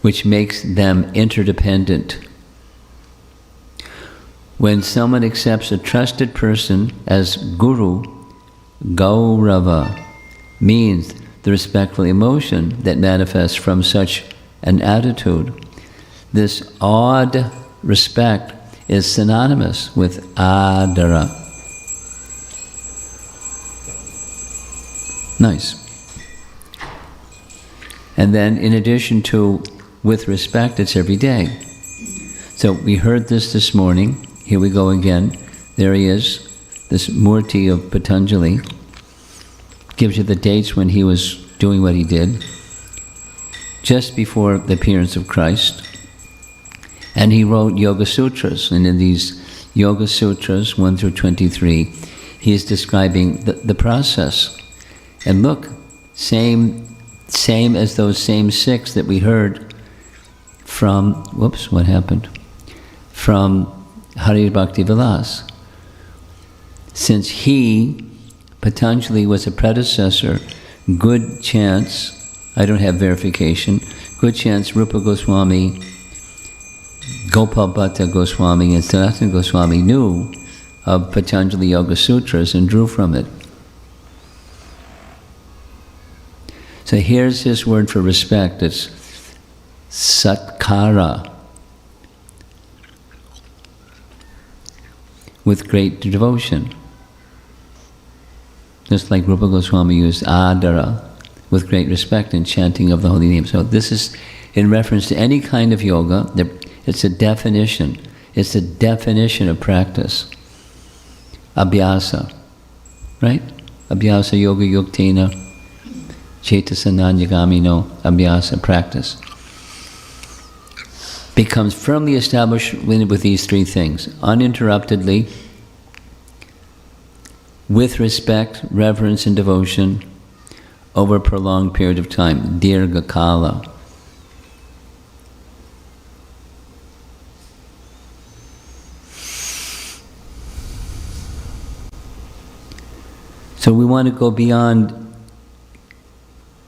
which makes them interdependent. When someone accepts a trusted person as Guru, Gaurava means the respectful emotion that manifests from such an attitude. This awed respect is synonymous with Adara. Nice. And then in addition to with respect, it's every day. So we heard this morning. Here we go again. There he is, this Murti of Patanjali. Gives you the dates when he was doing what he did, just before the appearance of Christ. And he wrote Yoga Sutras, and in these Yoga Sutras, 1 through 23, he is describing the process. And look, same as those same 6 that we heard from, whoops, what happened? From Hari Bhakti Vilas. Since he, Patanjali, was a predecessor, good chance, I don't have verification, good chance Rupa Goswami, Gopal Bhatta Goswami, and Sanatana Goswami knew of Patanjali Yoga Sutras and drew from it. So here's his word for respect. It's satkara, with great devotion. Just like Rupa Goswami used adara, with great respect in chanting of the holy name. So this is in reference to any kind of yoga. It's a definition. It's a definition of practice. Abhyasa, right? Abhyasa yoga yuktena, chetasananyagamino, abhyasa, practice. Becomes firmly established with these 3 things. Uninterruptedly, with respect, reverence, and devotion, over a prolonged period of time, dirgha kala. So we want to go beyond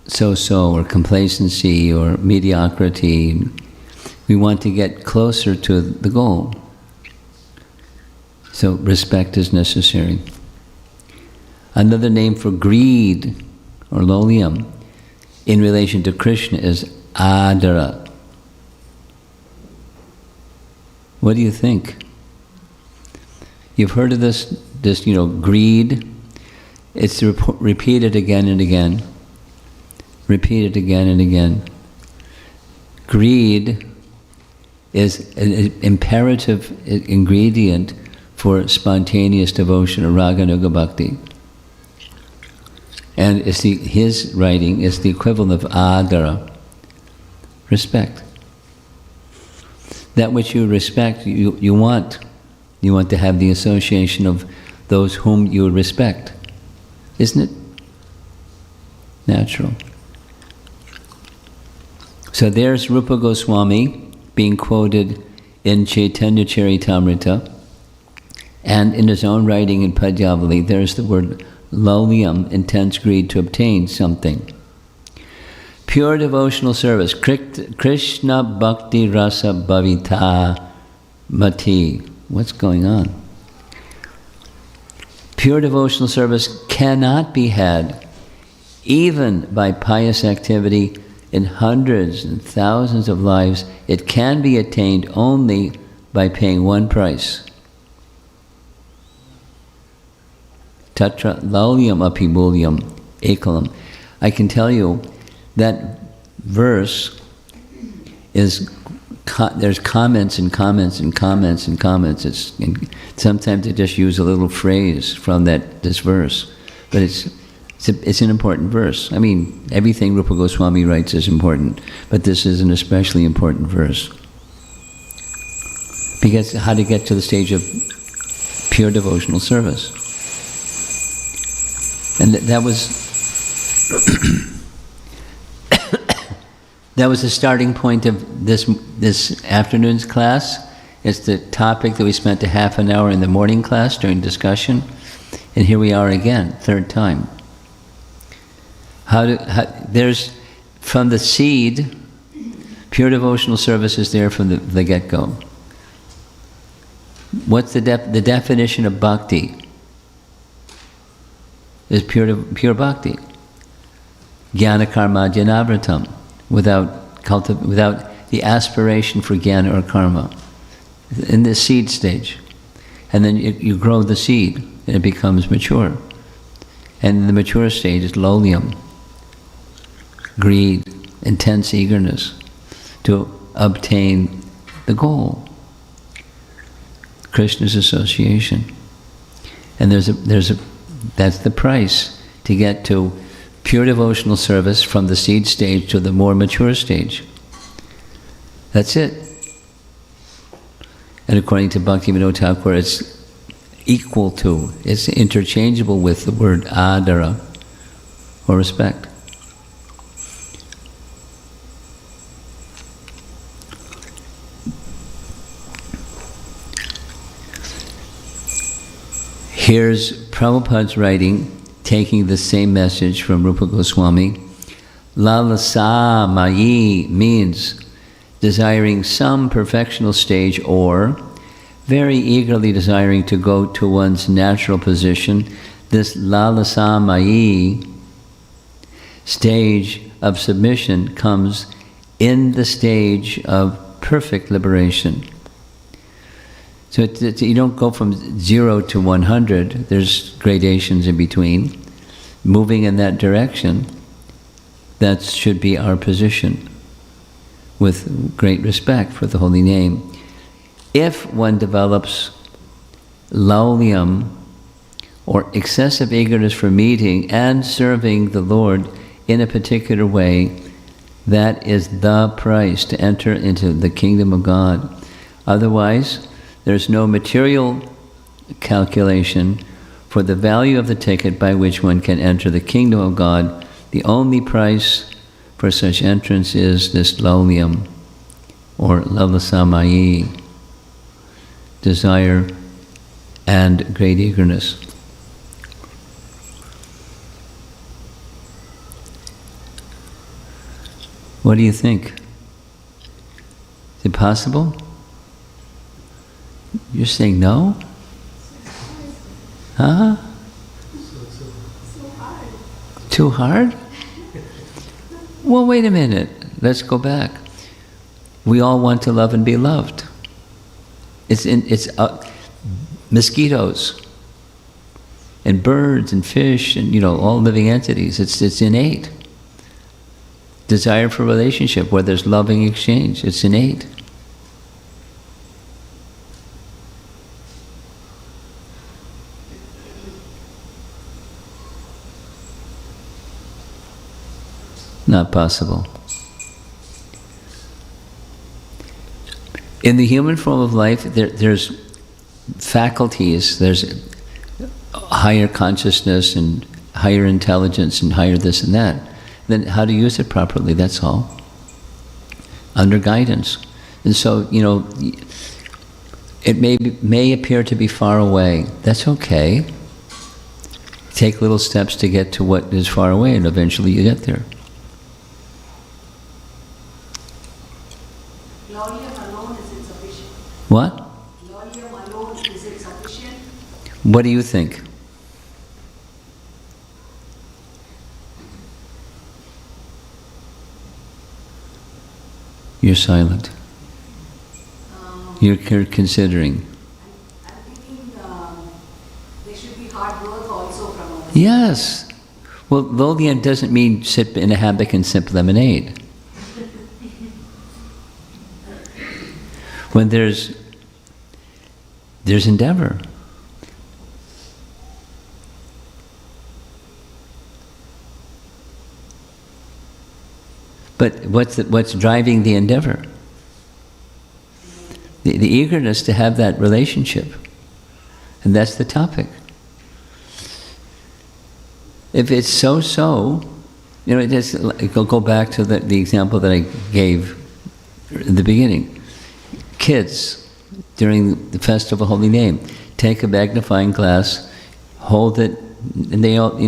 so-so or complacency or mediocrity. We want to get closer to the goal. So respect is necessary. Another name for greed or lolium in relation to Krishna is adara. What do you think? You've heard of this greed. It's repeated again and again. Repeated again and again. Greed is an imperative ingredient for spontaneous devotion or raganuga bhakti. And his writing is the equivalent of adara, respect. That which you respect, you want. You want to have the association of those whom you respect. Isn't it natural? So there's Rupa Goswami being quoted in Chaitanya Charitamrita, and in his own writing in Padyavali, there's the word lolium, intense greed to obtain something. Pure devotional service, Krishna Bhakti Rasa Bhavita Mati. What's going on? Pure devotional service cannot be had even by pious activity in hundreds and thousands of lives. It can be attained only by paying one price. Tatra laulyam apimulyam ekalam. I can tell you that verse is, there's comments and comments and comments and comments. Sometimes they just use a little phrase from this verse, but it's an important verse. I mean, everything Rupa Goswami writes is important, but this is an especially important verse. Because how to get to the stage of pure devotional service. And that was that was the starting point of this afternoon's class. It's the topic that we spent a half an hour in the morning class during discussion, and here we are again, third time. There's from the seed, pure devotional service is there from the get-go. What's the definition of bhakti? Is pure bhakti. Jnana karma jnanavritam, without the aspiration for jnana or karma. In the seed stage. And then you grow the seed and it becomes mature. And in the mature stage is laulyam, greed, intense eagerness to obtain the goal. Krishna's association. And that's the price to get to pure devotional service from the seed stage to the more mature stage. That's it. And according to Bhaktivinoda Thakur, it's equal to, it's interchangeable with the word adara, or respect. Here's Prabhupada's writing, taking the same message from Rupa Goswami. Lalasa mayi means desiring some perfectional stage, or very eagerly desiring to go to one's natural position. This lalasa mayi stage of submission comes in the stage of perfect liberation. So you don't go from 0 to 100, there's gradations in between. Moving in that direction, that should be our position, with great respect for the holy name. If one develops laulyam, or excessive eagerness for meeting and serving the Lord in a particular way, that is the price to enter into the kingdom of God. Otherwise, there's no material calculation for the value of the ticket by which one can enter the kingdom of God. The only price for such entrance is this laulyam, or lalasamayi, desire and great eagerness. What do you think? Is it possible? You're saying no? Huh? Too hard? Well, wait a minute. Let's go back. We all want to love and be loved. It's mosquitoes and birds and fish and all living entities. It's innate. Desire for relationship, where there's loving exchange, it's innate. Not possible. In the human form of life, there's faculties, there's higher consciousness and higher intelligence and higher this and that. Then how to use it properly, that's all. Under guidance. And so, it may appear to be far away. That's okay. Take little steps to get to what is far away, and eventually you get there. Laulyam alone, is it sufficient? What? Laulyam alone, is it sufficient? What do you think? You're silent. You're considering. I'm thinking there should be hard work also from us. Yes. Well, Lodhyan doesn't mean sit in a hammock and sip lemonade. When there's endeavor. But what's driving the endeavor? The eagerness to have that relationship. And that's the topic. If it's so-so, go back to the example that I gave in the beginning. Kids, during the Festival of Holy Name, take a magnifying glass, hold it, and they all,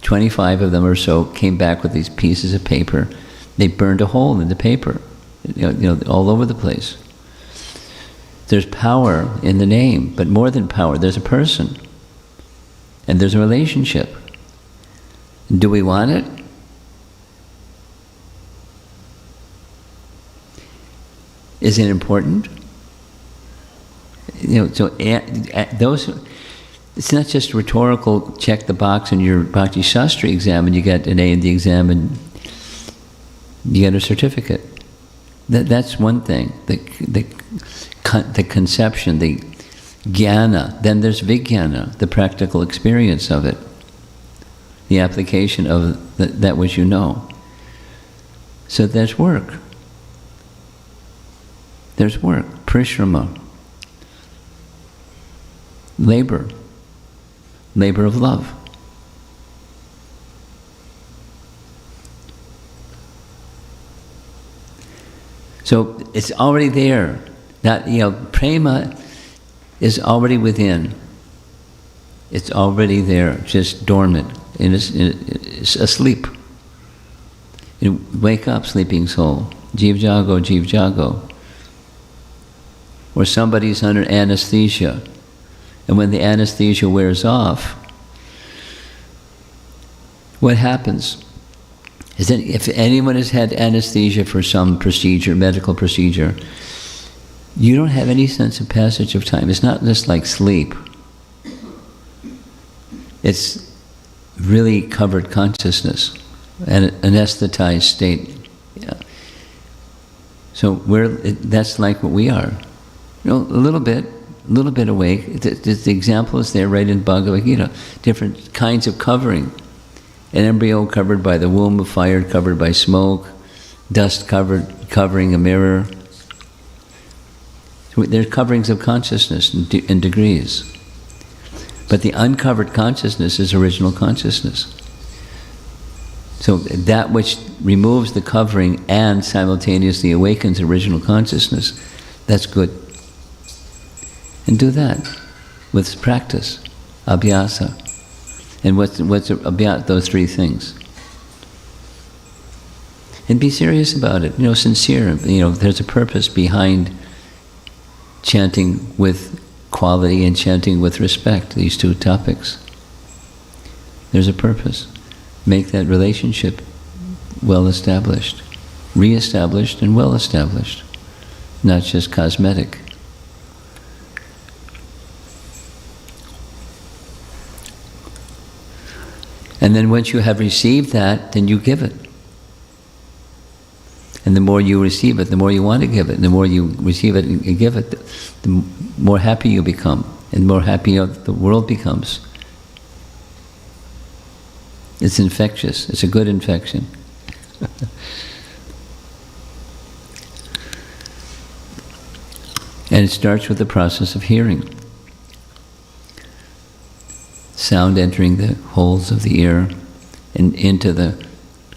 25 of them or so came back with these pieces of paper. They burned a hole in the paper, all over the place. There's power in the name, but more than power, there's a person. And there's a relationship. Do we want it? Is it important? Those. It's not just rhetorical. Check the box in your Bhakti Shastri exam, and you get an A in the exam, and you get a certificate. That's one thing. The conception, the jnana. Then there's vijnana, the practical experience of it, the application of that which you know. So there's work. There's work, prishrama, labor of love. So it's already there. That prema is already within. It's already there, just dormant, and it's asleep. Wake up, sleeping soul. Jeev jago, jeev jago. Or somebody's under anesthesia, and when the anesthesia wears off, what happens is that if anyone has had anesthesia for some procedure, medical procedure, you don't have any sense of passage of time. It's not just like sleep. It's really covered consciousness, an anesthetized state. Yeah. So that's like what we are. A little bit awake. The example is there right in Bhagavad Gita. Different kinds of covering. An embryo covered by the womb, a fire covered by smoke, dust covering a mirror. So there are coverings of consciousness in degrees. But the uncovered consciousness is original consciousness. So that which removes the covering and simultaneously awakens original consciousness, that's good. And do that with practice, abhyasa. And what's about those three things? And be serious about it. Sincere. There's a purpose behind chanting with quality and chanting with respect. These two topics. There's a purpose. Make that relationship well established, re-established, and well established, not just cosmetic. And then once you have received that, then you give it. And the more you receive it, the more you want to give it. And the more you receive it and give it, the more happy you become. And the more happy the world becomes. It's infectious. It's a good infection. And it starts with the process of hearing. Sound entering the holes of the ear and into the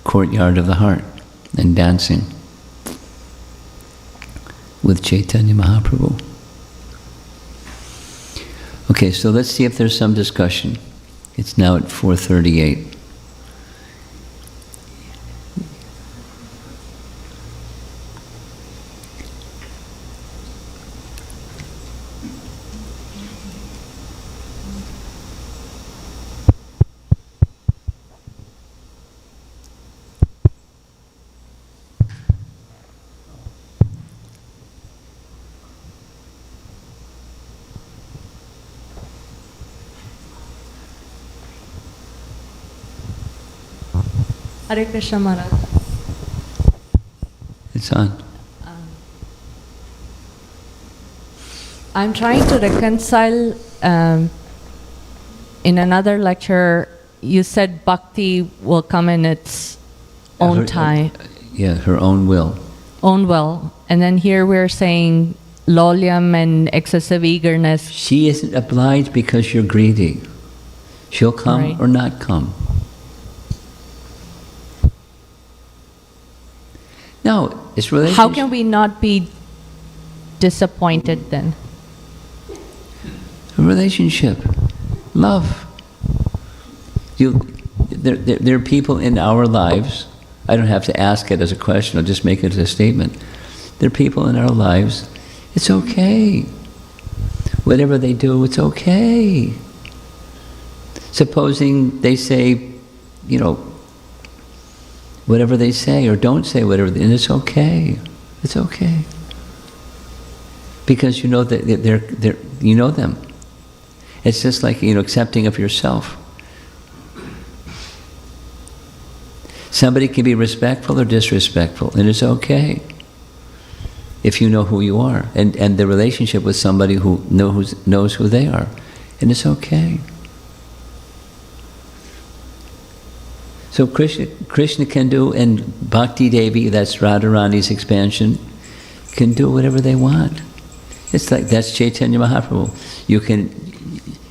courtyard of the heart and dancing with Chaitanya Mahaprabhu. Okay, so let's see if there's some discussion. It's now at 4:38. Hare Krishna Maharaj. It's on. I'm trying to reconcile. In another lecture, you said bhakti will come in its own time, Yeah, her own will. own will. And then here we're saying lolyam and excessive eagerness. She isn't obliged because you're greedy. She'll come Right. or not come. No, it's relationship. How can we not be disappointed then? A relationship. Love. There are people in our lives, I don't have to ask it as a question, I'll just make it as a statement. There are people in our lives, it's okay. Whatever they do, it's okay. Supposing they say, you know, whatever they say or don't say whatever, and it's okay. It's okay. Because you know that you know them. It's just like, you know, accepting of yourself. Somebody can be respectful or disrespectful, and it's okay if you know who you are, and the relationship with somebody who knows who they are, and it's okay. So Krishna can do, and Bhakti Devi, that's Radharani's expansion, can do whatever they want. It's like, that's Chaitanya Mahaprabhu. You can,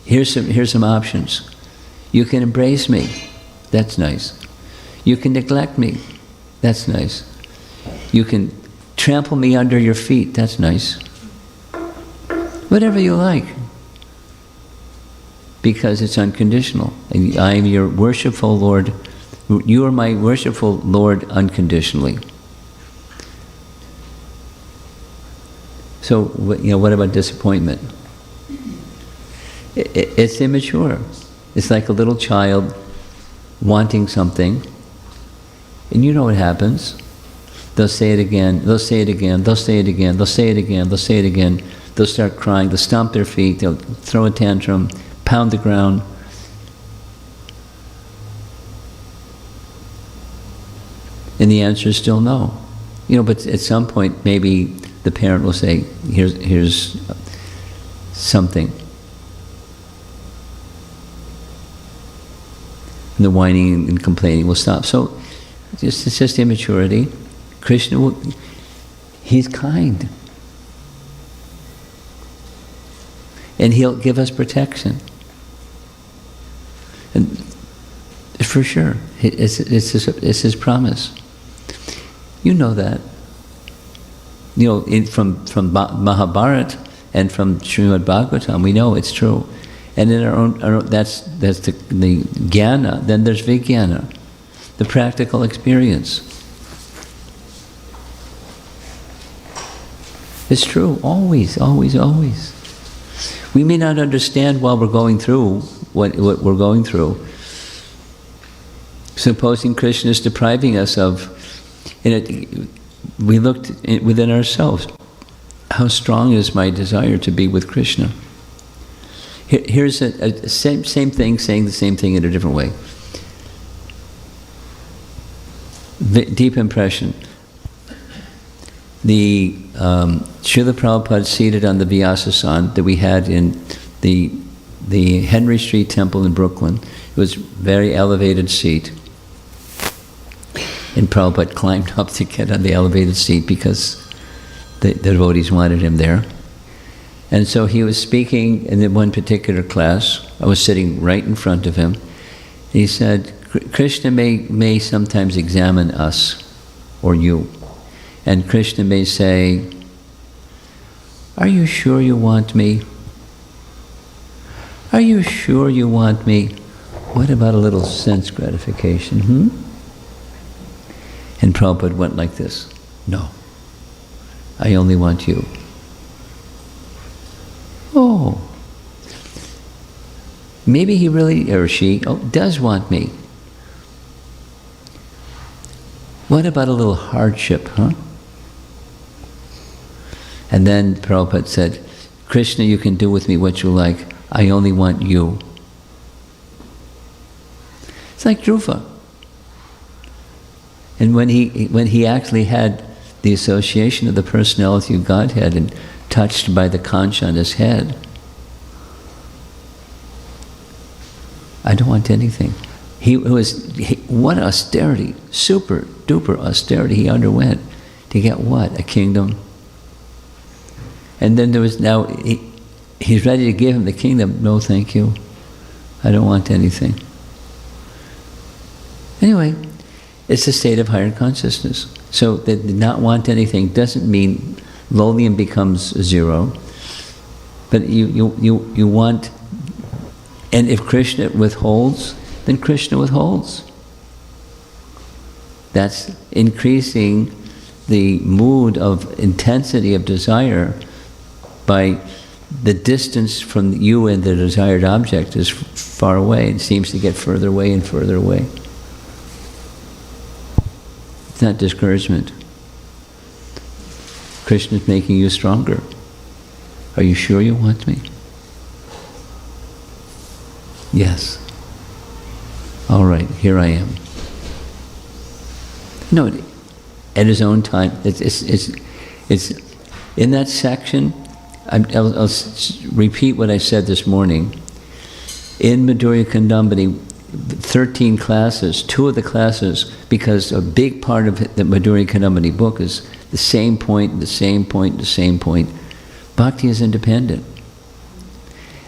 here's some options. You can embrace me, that's nice. You can neglect me, that's nice. You can trample me under your feet, that's nice. Whatever you like. Because it's unconditional. And I am your worshipful Lord. You are my worshipful Lord unconditionally. So, you know, what about disappointment? It's immature. It's like a little child wanting something, and you know what happens. They'll say it again, they'll say it again, they'll say it again, they'll say it again, they'll say it again. They'll start crying, they'll stomp their feet, they'll throw a tantrum, pound the ground. And the answer is still no. You know, but at some point, maybe the parent will say, here's something. And the whining and complaining will stop. So, it's just immaturity. Krishna, he's kind. And he'll give us protection. And for sure, it's his promise. You know that. You know, from Mahabharata and from Srimad Bhagavatam, we know it's true. And in our own that's the jnana. Then there's vijnana, the practical experience. It's true, always, always, always. We may not understand while we're going through what we're going through. Supposing Krishna is depriving us of, we looked within ourselves. How strong is my desire to be with Krishna? Here's a same thing, saying the same thing in a different way. Deep impression. The Srila Prabhupada seated on the Vyasasana that we had in the Henry Street Temple in Brooklyn. It was a very elevated seat. And Prabhupada climbed up to get on the elevated seat because the devotees wanted him there. And so he was speaking in one particular class. I was sitting right in front of him. He said, Krishna may sometimes examine us, or you. And Krishna may say, are you sure you want me? Are you sure you want me? What about a little sense gratification, And Prabhupada went like this, no, I only want you. Oh, maybe he really, or she, does want me. What about a little hardship, And then Prabhupada said, Krishna, you can do with me what you like. I only want you. It's like Dhruva. And when he actually had the association of the personality of Godhead and touched by the conch on his head, I don't want anything. What austerity, super duper austerity he underwent to get what? A kingdom. And then there was now, he's ready to give him the kingdom. No, thank you. I don't want anything. Anyway, it's a state of higher consciousness. So that not want anything doesn't mean lowlium becomes zero. But you want, and if Krishna withholds, then Krishna withholds. That's increasing the mood of intensity of desire by the distance from you and the desired object is far away. It seems to get further away and further away. It's not discouragement. Krishna is making you stronger. Are you sure you want me? Yes. All right, here I am. No, at his own time. It's in that section. I'll repeat what I said this morning. In Madhurya Kandambini, 13 classes, 2 of the classes, because a big part of the Madhurya Kandambini book is the same point, the same point, the same point. Bhakti is independent.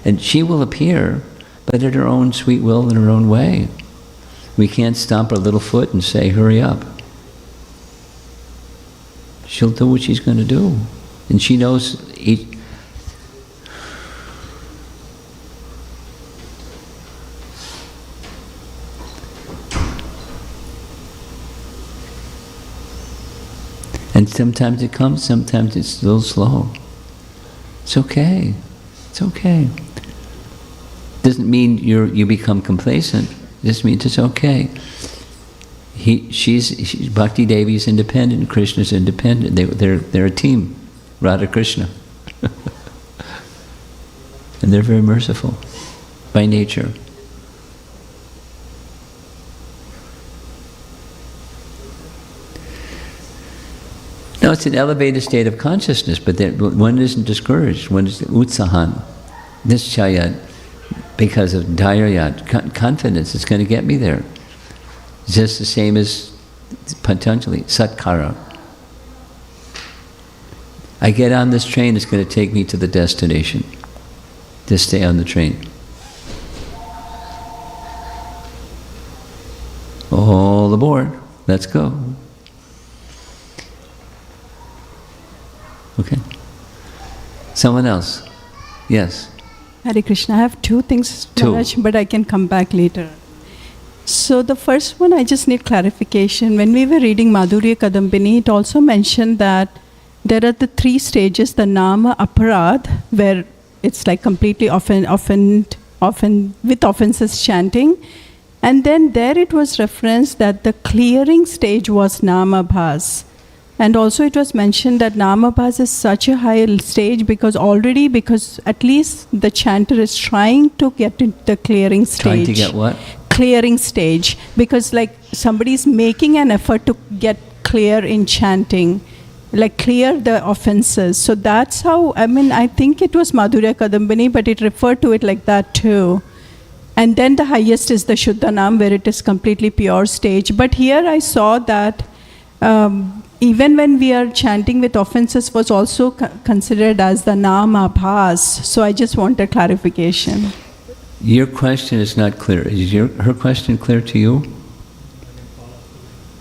And she will appear, but at her own sweet will in her own way. We can't stomp our little foot and say, hurry up. She'll do what she's going to do. And she knows and sometimes it comes, sometimes it's a little slow. It's okay. It's okay. Doesn't mean you become complacent. It just means it's okay. She's Bhakti Devi is independent, Krishna's independent. They're a team, Radha Krishna. And they're very merciful by nature. Now it's an elevated state of consciousness, but one isn't discouraged. One is utsahan, nischayat, because of dhairayat, confidence. It's going to get me there. It's just the same as Patanjali, satkara. I get on this train, it's going to take me to the destination. Just stay on the train. All aboard. Let's go. Okay. Someone else? Yes. Hare Krishna. I have 2 things, Maharaj, but I can come back later. So the first one, I just need clarification. When we were reading Madhurya Kadambini, it also mentioned that there are the 3 stages, the Nama Aparad, where it's like completely often with offenses chanting. And then there it was referenced that the clearing stage was Namabhas. And also it was mentioned that Namabhas is such a high stage because at least the chanter is trying to get into the clearing stage. Trying to get what? Clearing stage. Because like somebody's making an effort to get clear in chanting, like clear the offenses. So that's how, I think it was Madhurya Kadambini, but it referred to it like that too. And then the highest is the Shuddhanam, where it is completely pure stage. But here I saw that even when we are chanting with offenses was also considered as the Nama Bhas. So I just want a clarification. Your question is not clear. Is her question clear to you?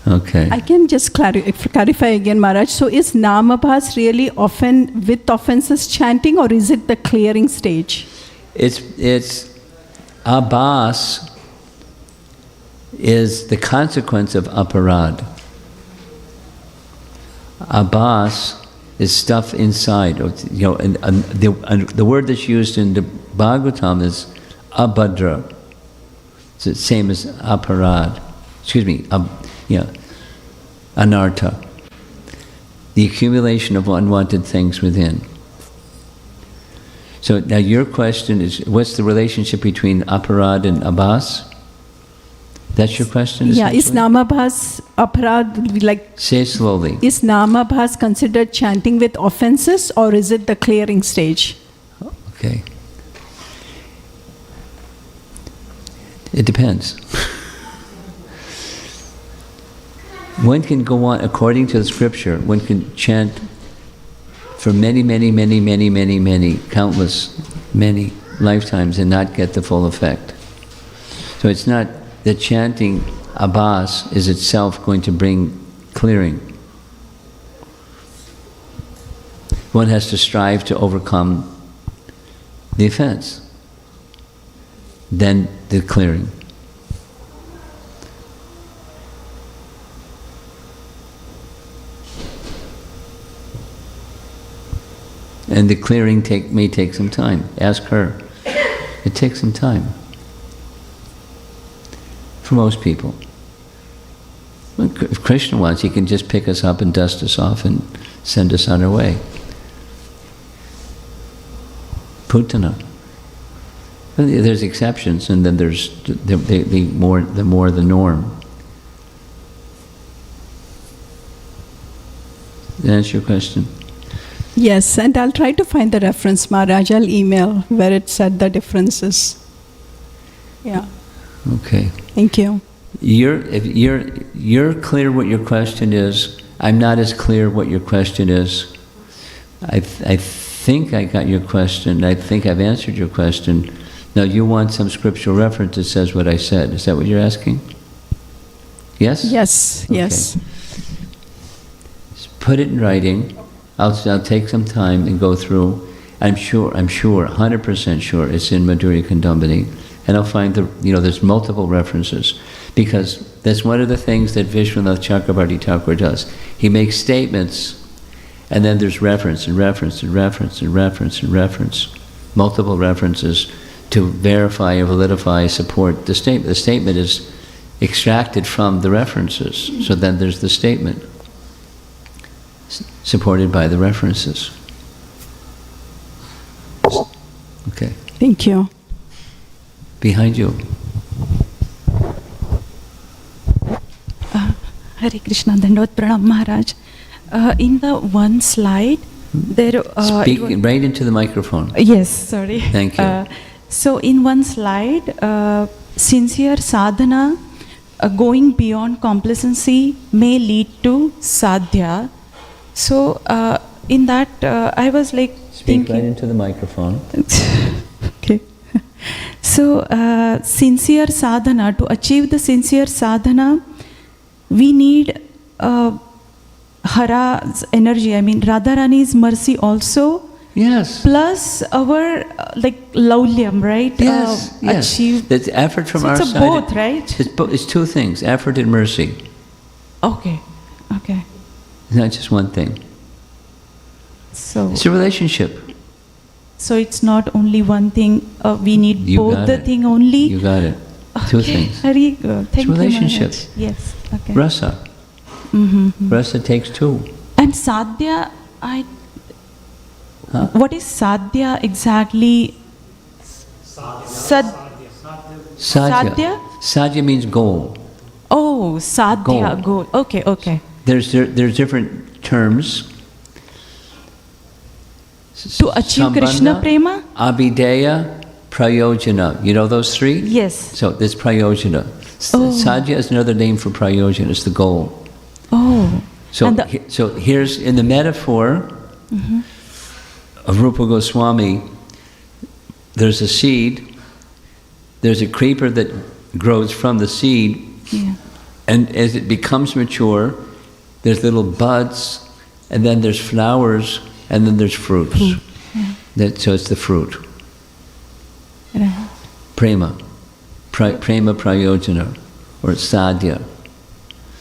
Okay. I can just clarify again, Maharaj. So is Namabhas really often with offenses chanting, or is it the clearing stage? It's Abhas is the consequence of aparad. Abhas is stuff inside. And the word that's used in the Bhagavatam is abhadra. It's the same as aparad. Anartha. The accumulation of unwanted things within. So now your question is, what's the relationship between aparad and abhas? That's your question? Yeah, is essentially? namabhas aparad, like, Say it slowly. is namabhas considered chanting with offenses, or is it the clearing stage? Okay. It depends. One can go on, according to the scripture, one can chant for many, countless, many lifetimes and not get the full effect. So it's not that chanting Abbas is itself going to bring clearing. One has to strive to overcome the offense, then the clearing. And the clearing may take some time. Ask her. It takes some time. For most people. If Krishna wants, he can just pick us up and dust us off and send us on our way. Putana. There's exceptions, and then there's the more the norm. Did that answer your question? Yes, and I'll try to find the reference, Maharaj. I'll email where it said the differences. Yeah. Okay. Thank you. If you're clear what your question is. I'm not as clear what your question is. I think I got your question. I think I've answered your question. Now you want some scriptural reference that says what I said. Is that what you're asking? Yes? Yes, Okay. yes. Put it in writing. I'll take some time and go through. I'm sure, 100% sure it's in Madhurya Kandambini. And I'll find there's multiple references. Because that's one of the things that Vishwanath Chakrabarti Thakur does. He makes statements, and then there's reference and reference and reference and reference and reference. Multiple references to verify or validify, support the statement. The statement is extracted from the references. So then there's the statement, supported by the references. Okay. Thank you. Behind you. Hare Krishna, Dandavata Pranam Maharaj. In the one slide, there... Speak right into the microphone. Yes, sorry. Thank you. So in one slide, sincere sadhana going beyond complacency may lead to sadhya. So in that, I was like Speak thinking... right into the microphone. Okay. So sincere sadhana, to achieve the sincere sadhana, we need Hara's energy, I mean Radharani's mercy also. Yes. Plus our laulyam, right? Yes, yes. Achieve. That's effort from So our it's side. both, right? It's two things, effort and mercy. Okay, okay. It's not just one thing. So It's a relationship. it's not only one thing. We need You both got the it. thing only. You got it. Two things. Very good. Thank you, relationship. Maharaj. Yes. Okay. Rasa. Mm-hmm. Rasa takes two. And sadhya, what is sadhya exactly? Sadhya. Sadhya? Sadhya means goal. Oh, sadhya, goal. Okay, okay. There's different terms. To achieve Krishna prema? Abhideya, prayojana. You know those three? Yes. So this prayojana. Oh. Sadhya is another name for prayojana. It's the goal. Oh. So, And so here's in the metaphor of Rupa Goswami. There's a seed. There's a creeper that grows from the seed, Yeah. and as it becomes mature, there's little buds, and then there's flowers, and then there's fruits. Yeah. So it's the fruit. Right. Prema. Prema prayojana, or sadhya.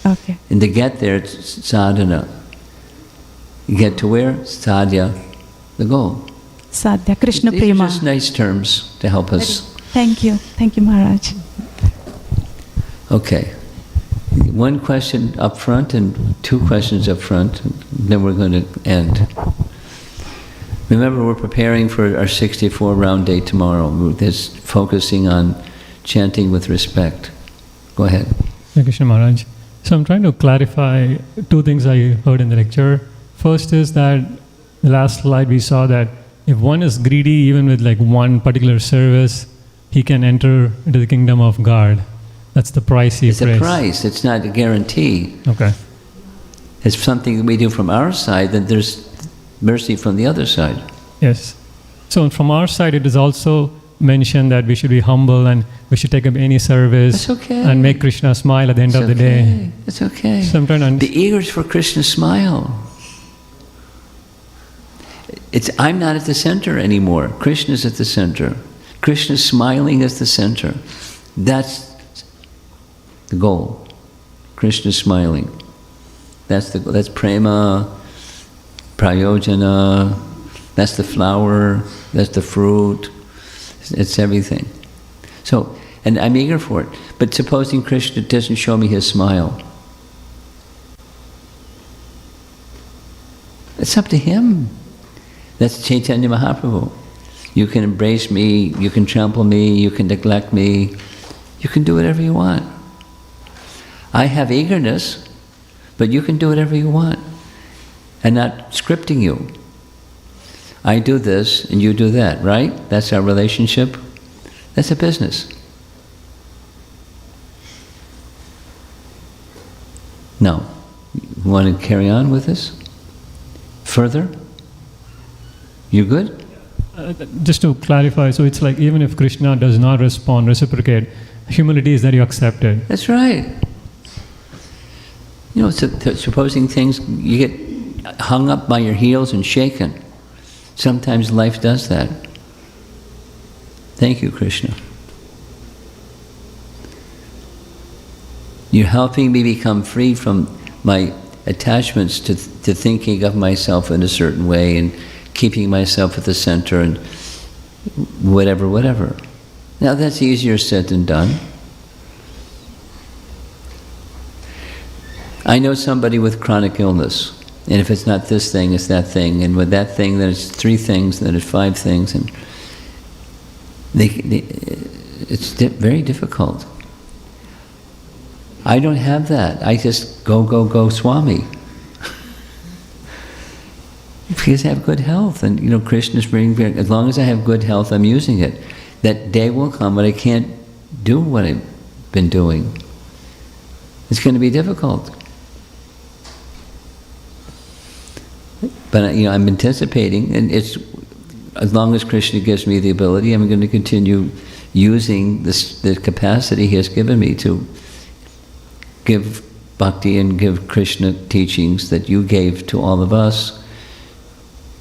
Okay. And to get there, it's sadhana. You get to where? Sadhya, the goal. Sadhya, Krishna These prema. are just nice terms to help us. Thank you. Thank you, Maharaj. Okay. One question up front and two questions up front, and then we're going to end. Remember, we're preparing for our 64 round day tomorrow. That's focusing on chanting with respect, Go ahead. Hare Krishna Maharaj. So I'm trying to clarify two things I heard in the lecture. First is that the last slide we saw that if one is greedy even with like one particular service, he can enter into the kingdom of God. That's the price he pays. It's a price, it's not a guarantee. Okay. It's something that we do from our side, then there's mercy from the other side. Yes. So from our side, it is also mentioned that we should be humble and we should take up any service That's okay. and make Krishna smile at the end of the day. It's okay. So I'm trying to understand. The eager is for Krishna's smile. I'm not at the center anymore. Krishna's at the center. Krishna's smiling at the center. That's the goal. Krishna's smiling. That's prema, prayojana, that's the flower, that's the fruit, it's everything. So, and I'm eager for it. But supposing Krishna doesn't show me his smile, it's up to him. That's Chaitanya Mahaprabhu. You can embrace me, you can trample me, you can neglect me, you can do whatever you want. I have eagerness, but you can do whatever you want. I'm not scripting you. I do this and you do that, right? That's our relationship. That's a business. Now, you want to carry on with this? Further? You good? Just to clarify, so it's like even if Krishna does not respond, reciprocate, humility is that you accept it. That's right. You know, supposing things, you get hung up by your heels and shaken. Sometimes life does that. Thank you, Krishna. You're helping me become free from my attachments to thinking of myself in a certain way and keeping myself at the center and whatever. Now that's easier said than done. I know somebody with chronic illness, and if it's not this thing, it's that thing, and with that thing, then it's 3 things, then it's 5 things, and it's very difficult. I don't have that. I just go, Swami. Because I have good health, and Krishna's bringing. As long as I have good health, I'm using it. That day will come, but I can't do what I've been doing. It's going to be difficult. But I'm anticipating, and it's as long as Krishna gives me the ability, I'm going to continue using the capacity He has given me to give bhakti and give Krishna teachings that you gave to all of us.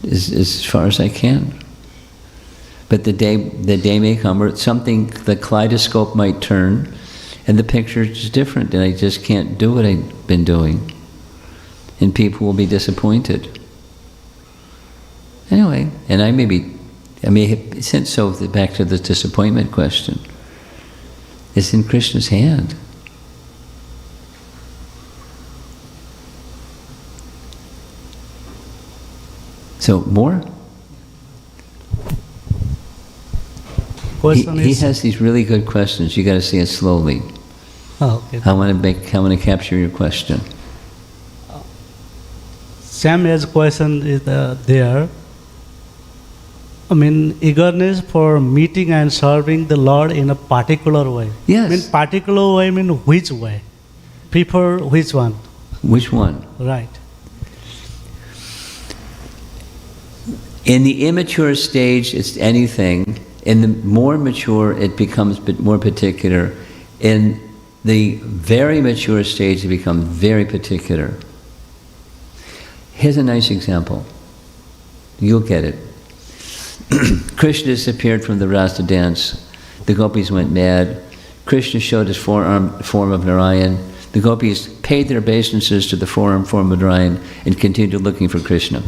As far as I can. But the day may come where the kaleidoscope might turn and the picture is different and I just can't do what I've been doing. And people will be disappointed. Anyway, and I may have sent back to the disappointment question. It's in Krishna's hand. So, more? He has these really good questions. You got to say it slowly. Oh, okay. I want to capture your question. Same as question is there. Eagerness for meeting and serving the Lord in a particular way. Yes. Particular way which way? Prefer which one? Which one? Right. In the immature stage, it's anything. In the more mature, it becomes a bit more particular. In the very mature stage, it becomes very particular. Here's a nice example. You'll get it. Krishna disappeared from the Rasa dance. The gopis went mad. Krishna showed his form of Narayan. The gopis paid their obeisances to the form of Narayan and continued looking for Krishna.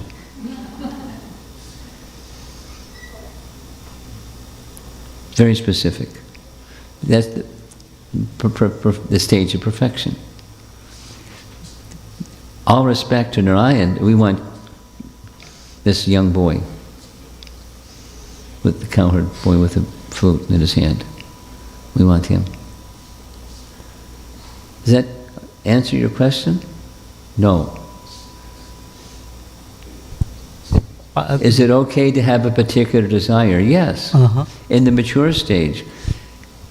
Very specific. That's the stage of perfection. All respect to Narayan, we want this young boy, with the cowherd boy with a flute in his hand. We want him. Does that answer your question? No. Is it okay to have a particular desire? Yes. In the mature stage.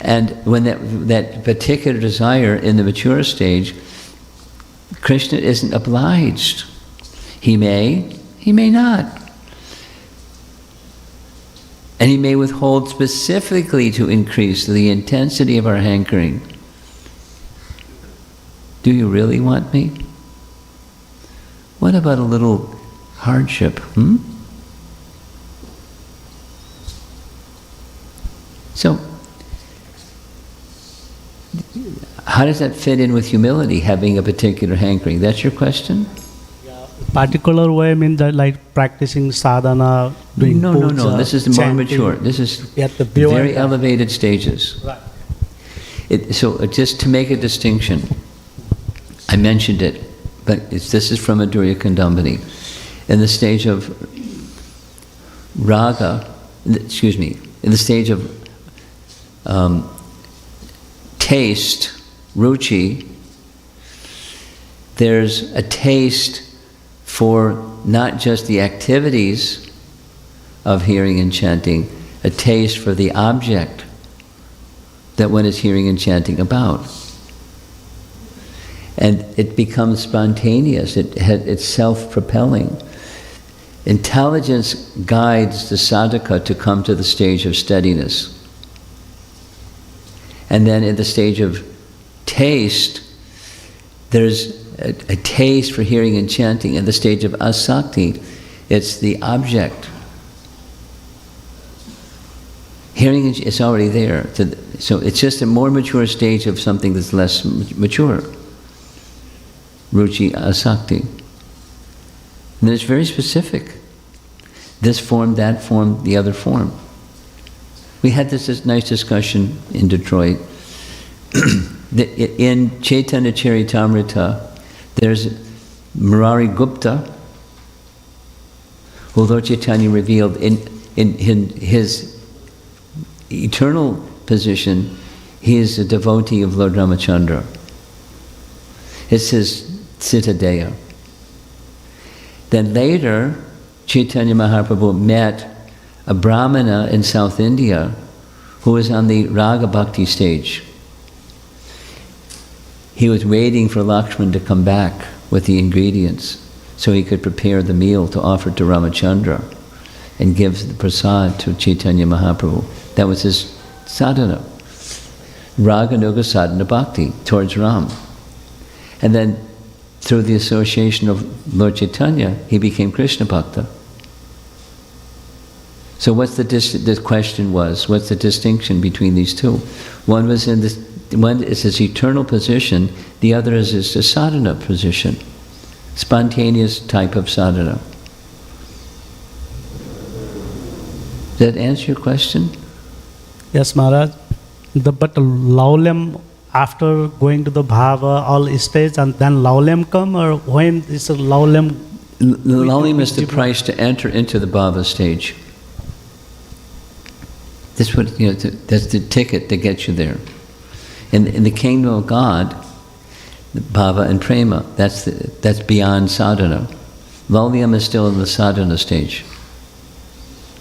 And when that particular desire in the mature stage, Krishna isn't obliged. He may not. And he may withhold specifically to increase the intensity of our hankering. Do you really want me? What about a little hardship? So, how does that fit in with humility, having a particular hankering? That's your question? Particular way means that like practicing sadhana, doing No. puja, This is more chanting, mature. This is at the beyond very that. elevated stages. Right. So just to make a distinction, I mentioned it, but this is from Madhurya Kandambini. In the stage of raga, in the stage of taste, ruchi, there's a taste for not just the activities of hearing and chanting, a taste for the object that one is hearing and chanting about. And it becomes spontaneous, it's self-propelling. Intelligence guides the sadhaka to come to the stage of steadiness. And then in the stage of taste, there's a taste for hearing and chanting. In the stage of asakti, it's the object. Hearing is already there. So it's just a more mature stage of something that's less mature. Ruchi, asakti. And then it's very specific. This form, that form, the other form. We had this nice discussion in Detroit. In Chaitanya Charitamrita, there's Murari Gupta, who Lord Chaitanya revealed in his eternal position, he is a devotee of Lord Ramachandra. It's his Sitadeya. Then later, Chaitanya Mahaprabhu met a Brahmana in South India who was on the Raga Bhakti stage. He was waiting for Lakshman to come back with the ingredients so he could prepare the meal to offer to Ramachandra and give the prasad to Chaitanya Mahaprabhu. That was his sadhana. Raga Nuga Sadhana Bhakti towards Ram. And then through the association of Lord Chaitanya, he became Krishna Bhakta. So what's the question was, what's the distinction between these two? One is his eternal position, the other is his sadhana position. Spontaneous type of sadhana. Does that answer your question? Yes, Maharaj. But Laulem, after going to the Bhava, all stage, and then Laulem come, or when is the Laulem? Laulem is the price to enter into the Bhava stage. That's what, that's the ticket that gets you there. In the kingdom of God, the Bhava and Prema, that's beyond sadhana. Laulem is still in the sadhana stage.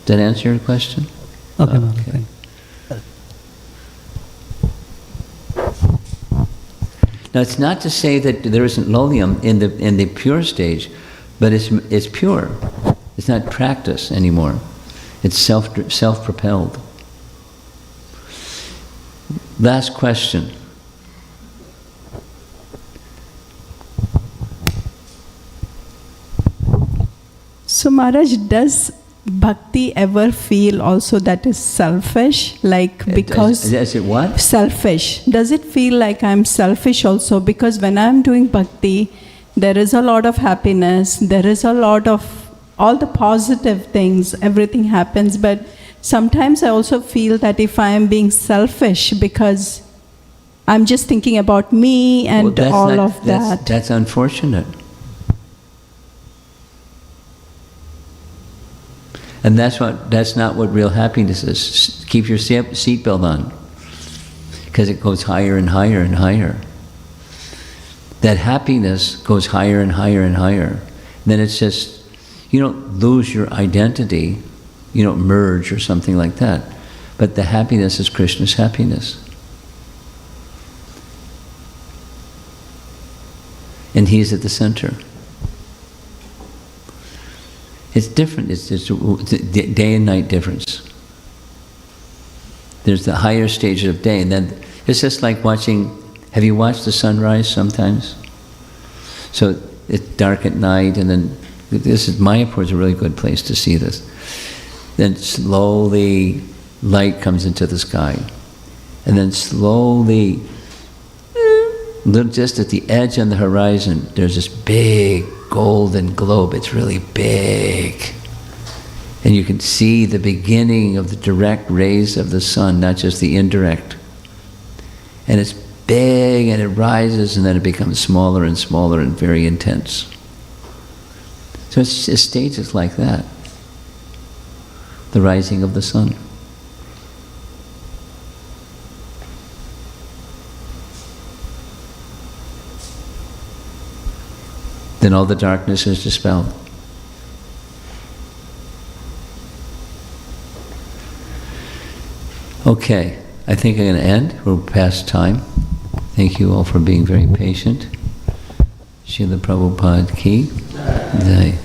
Did that answer your question? Okay, okay. Now, it's not to say that there isn't lolium in the pure stage, but it's pure. It's not practice anymore. It's self-propelled. Last question. So Maharaj, does bhakti ever feel also that is selfish? Like because... Is it what? Selfish. Does it feel like I'm selfish also? Because when I'm doing bhakti, there is a lot of happiness, there is a lot of all the positive things, everything happens, but sometimes I also feel that if I am being selfish because I'm just thinking about me and of that. That's unfortunate. And that's not what real happiness is. Keep your seatbelt on, because it goes higher and higher and higher. that happiness goes higher and higher and higher. Then it's just, you don't lose your identity, you don't merge or something like that. But the happiness is Krishna's happiness. And He's at the center. It's different, it's a day and night difference. There's the higher stage of day, and then it's just like watching, have you watched the sunrise sometimes? So it's dark at night, and then Mayapur is a really good place to see this. Then slowly light comes into the sky, and then slowly, just at the edge on the horizon, there's this big golden globe. It's really big. And you can see the beginning of the direct rays of the sun, not just the indirect. And it's big, and it rises, and then it becomes smaller and smaller and very intense. So it's just stages like that. The rising of the sun. Then all the darkness is dispelled. Okay, I think I'm going to end. We're past time. Thank you all for being very patient. Srila Prabhupada ki jai.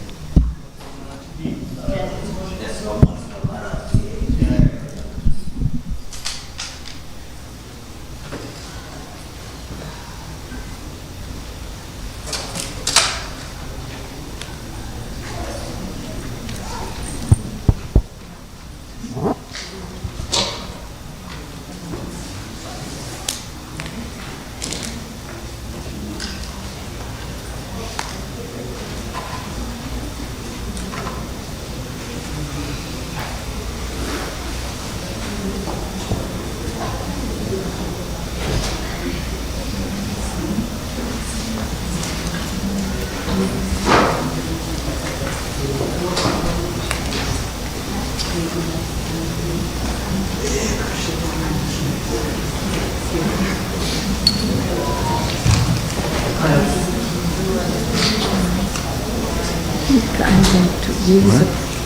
I'm going to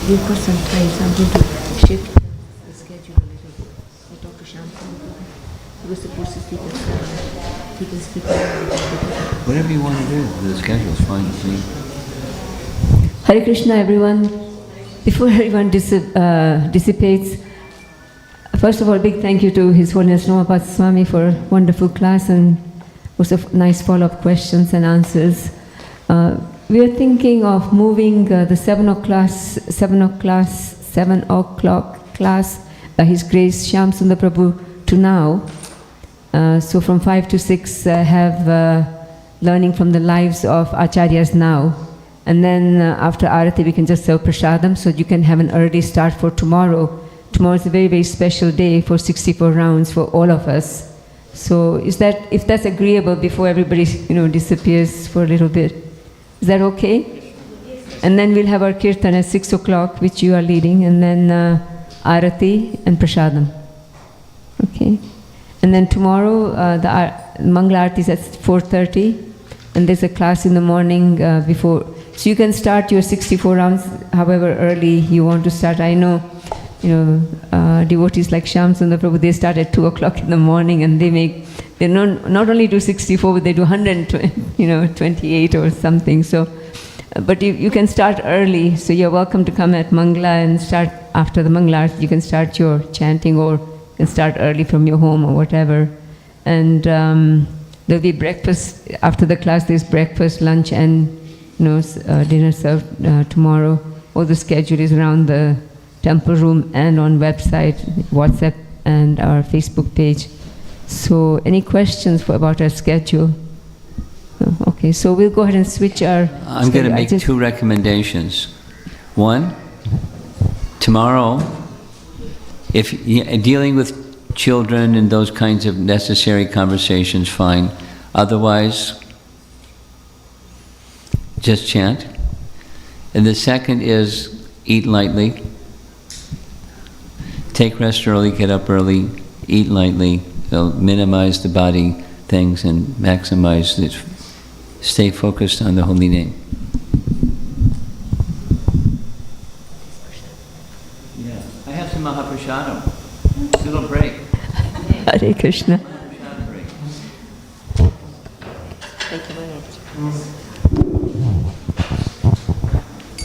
we've got some time, so I'm going to shift the schedule a little bit. I talked to Chanting. He was supposed to speak at 7. He can speak at 7. Whatever you want to do, the schedule's fine with me. Hare Krishna, everyone. Before everyone dissipates, first of all, big thank you to His Holiness Ramapad Swami for a wonderful class and also nice follow-up questions and answers. We are thinking of moving the 7 o'clock class, His Grace Shyam Sundar Prabhu, to now. So from 5 to 6 have learning from the lives of Acharyas now. And then after Arati we can just serve prasadam, so you can have an early start for tomorrow. Tomorrow is a very, very special day for 64 rounds for all of us. So if that's agreeable before everybody disappears for a little bit. Is that okay? And then we'll have our kirtan at 6 o'clock, which you are leading, and then Arati and Prasadam. Okay? And then tomorrow, the Mangala Arati is at 4:30, and there's a class in the morning before. So you can start your 64 rounds however early you want to start. I know, devotees like Shyam Sundar Prabhu, they start at 2 o'clock in the morning, and they not only do 64, but they do 128 or something. So, but you can start early. So you're welcome to come at Mangala and start after the Mangala. You can start your chanting, or you can start early from your home or whatever. And there'll be breakfast after the class. There's breakfast, lunch, and dinner served tomorrow. All the schedule is around the temple room and on website, WhatsApp, and our Facebook page. So any questions about our schedule? No? Okay, so we'll go ahead and switch our I'm going to make 2 recommendations. One, tomorrow, if dealing with children and those kinds of necessary conversations, fine. Otherwise, just chant. And the second is eat lightly. Take rest early, get up early, eat lightly. So minimize the body things and maximize stay focused on the holy name. Yeah, I have some Mahaprasadam. It's a little break. Hare Krishna. Mahaprasad break. Thank you very much.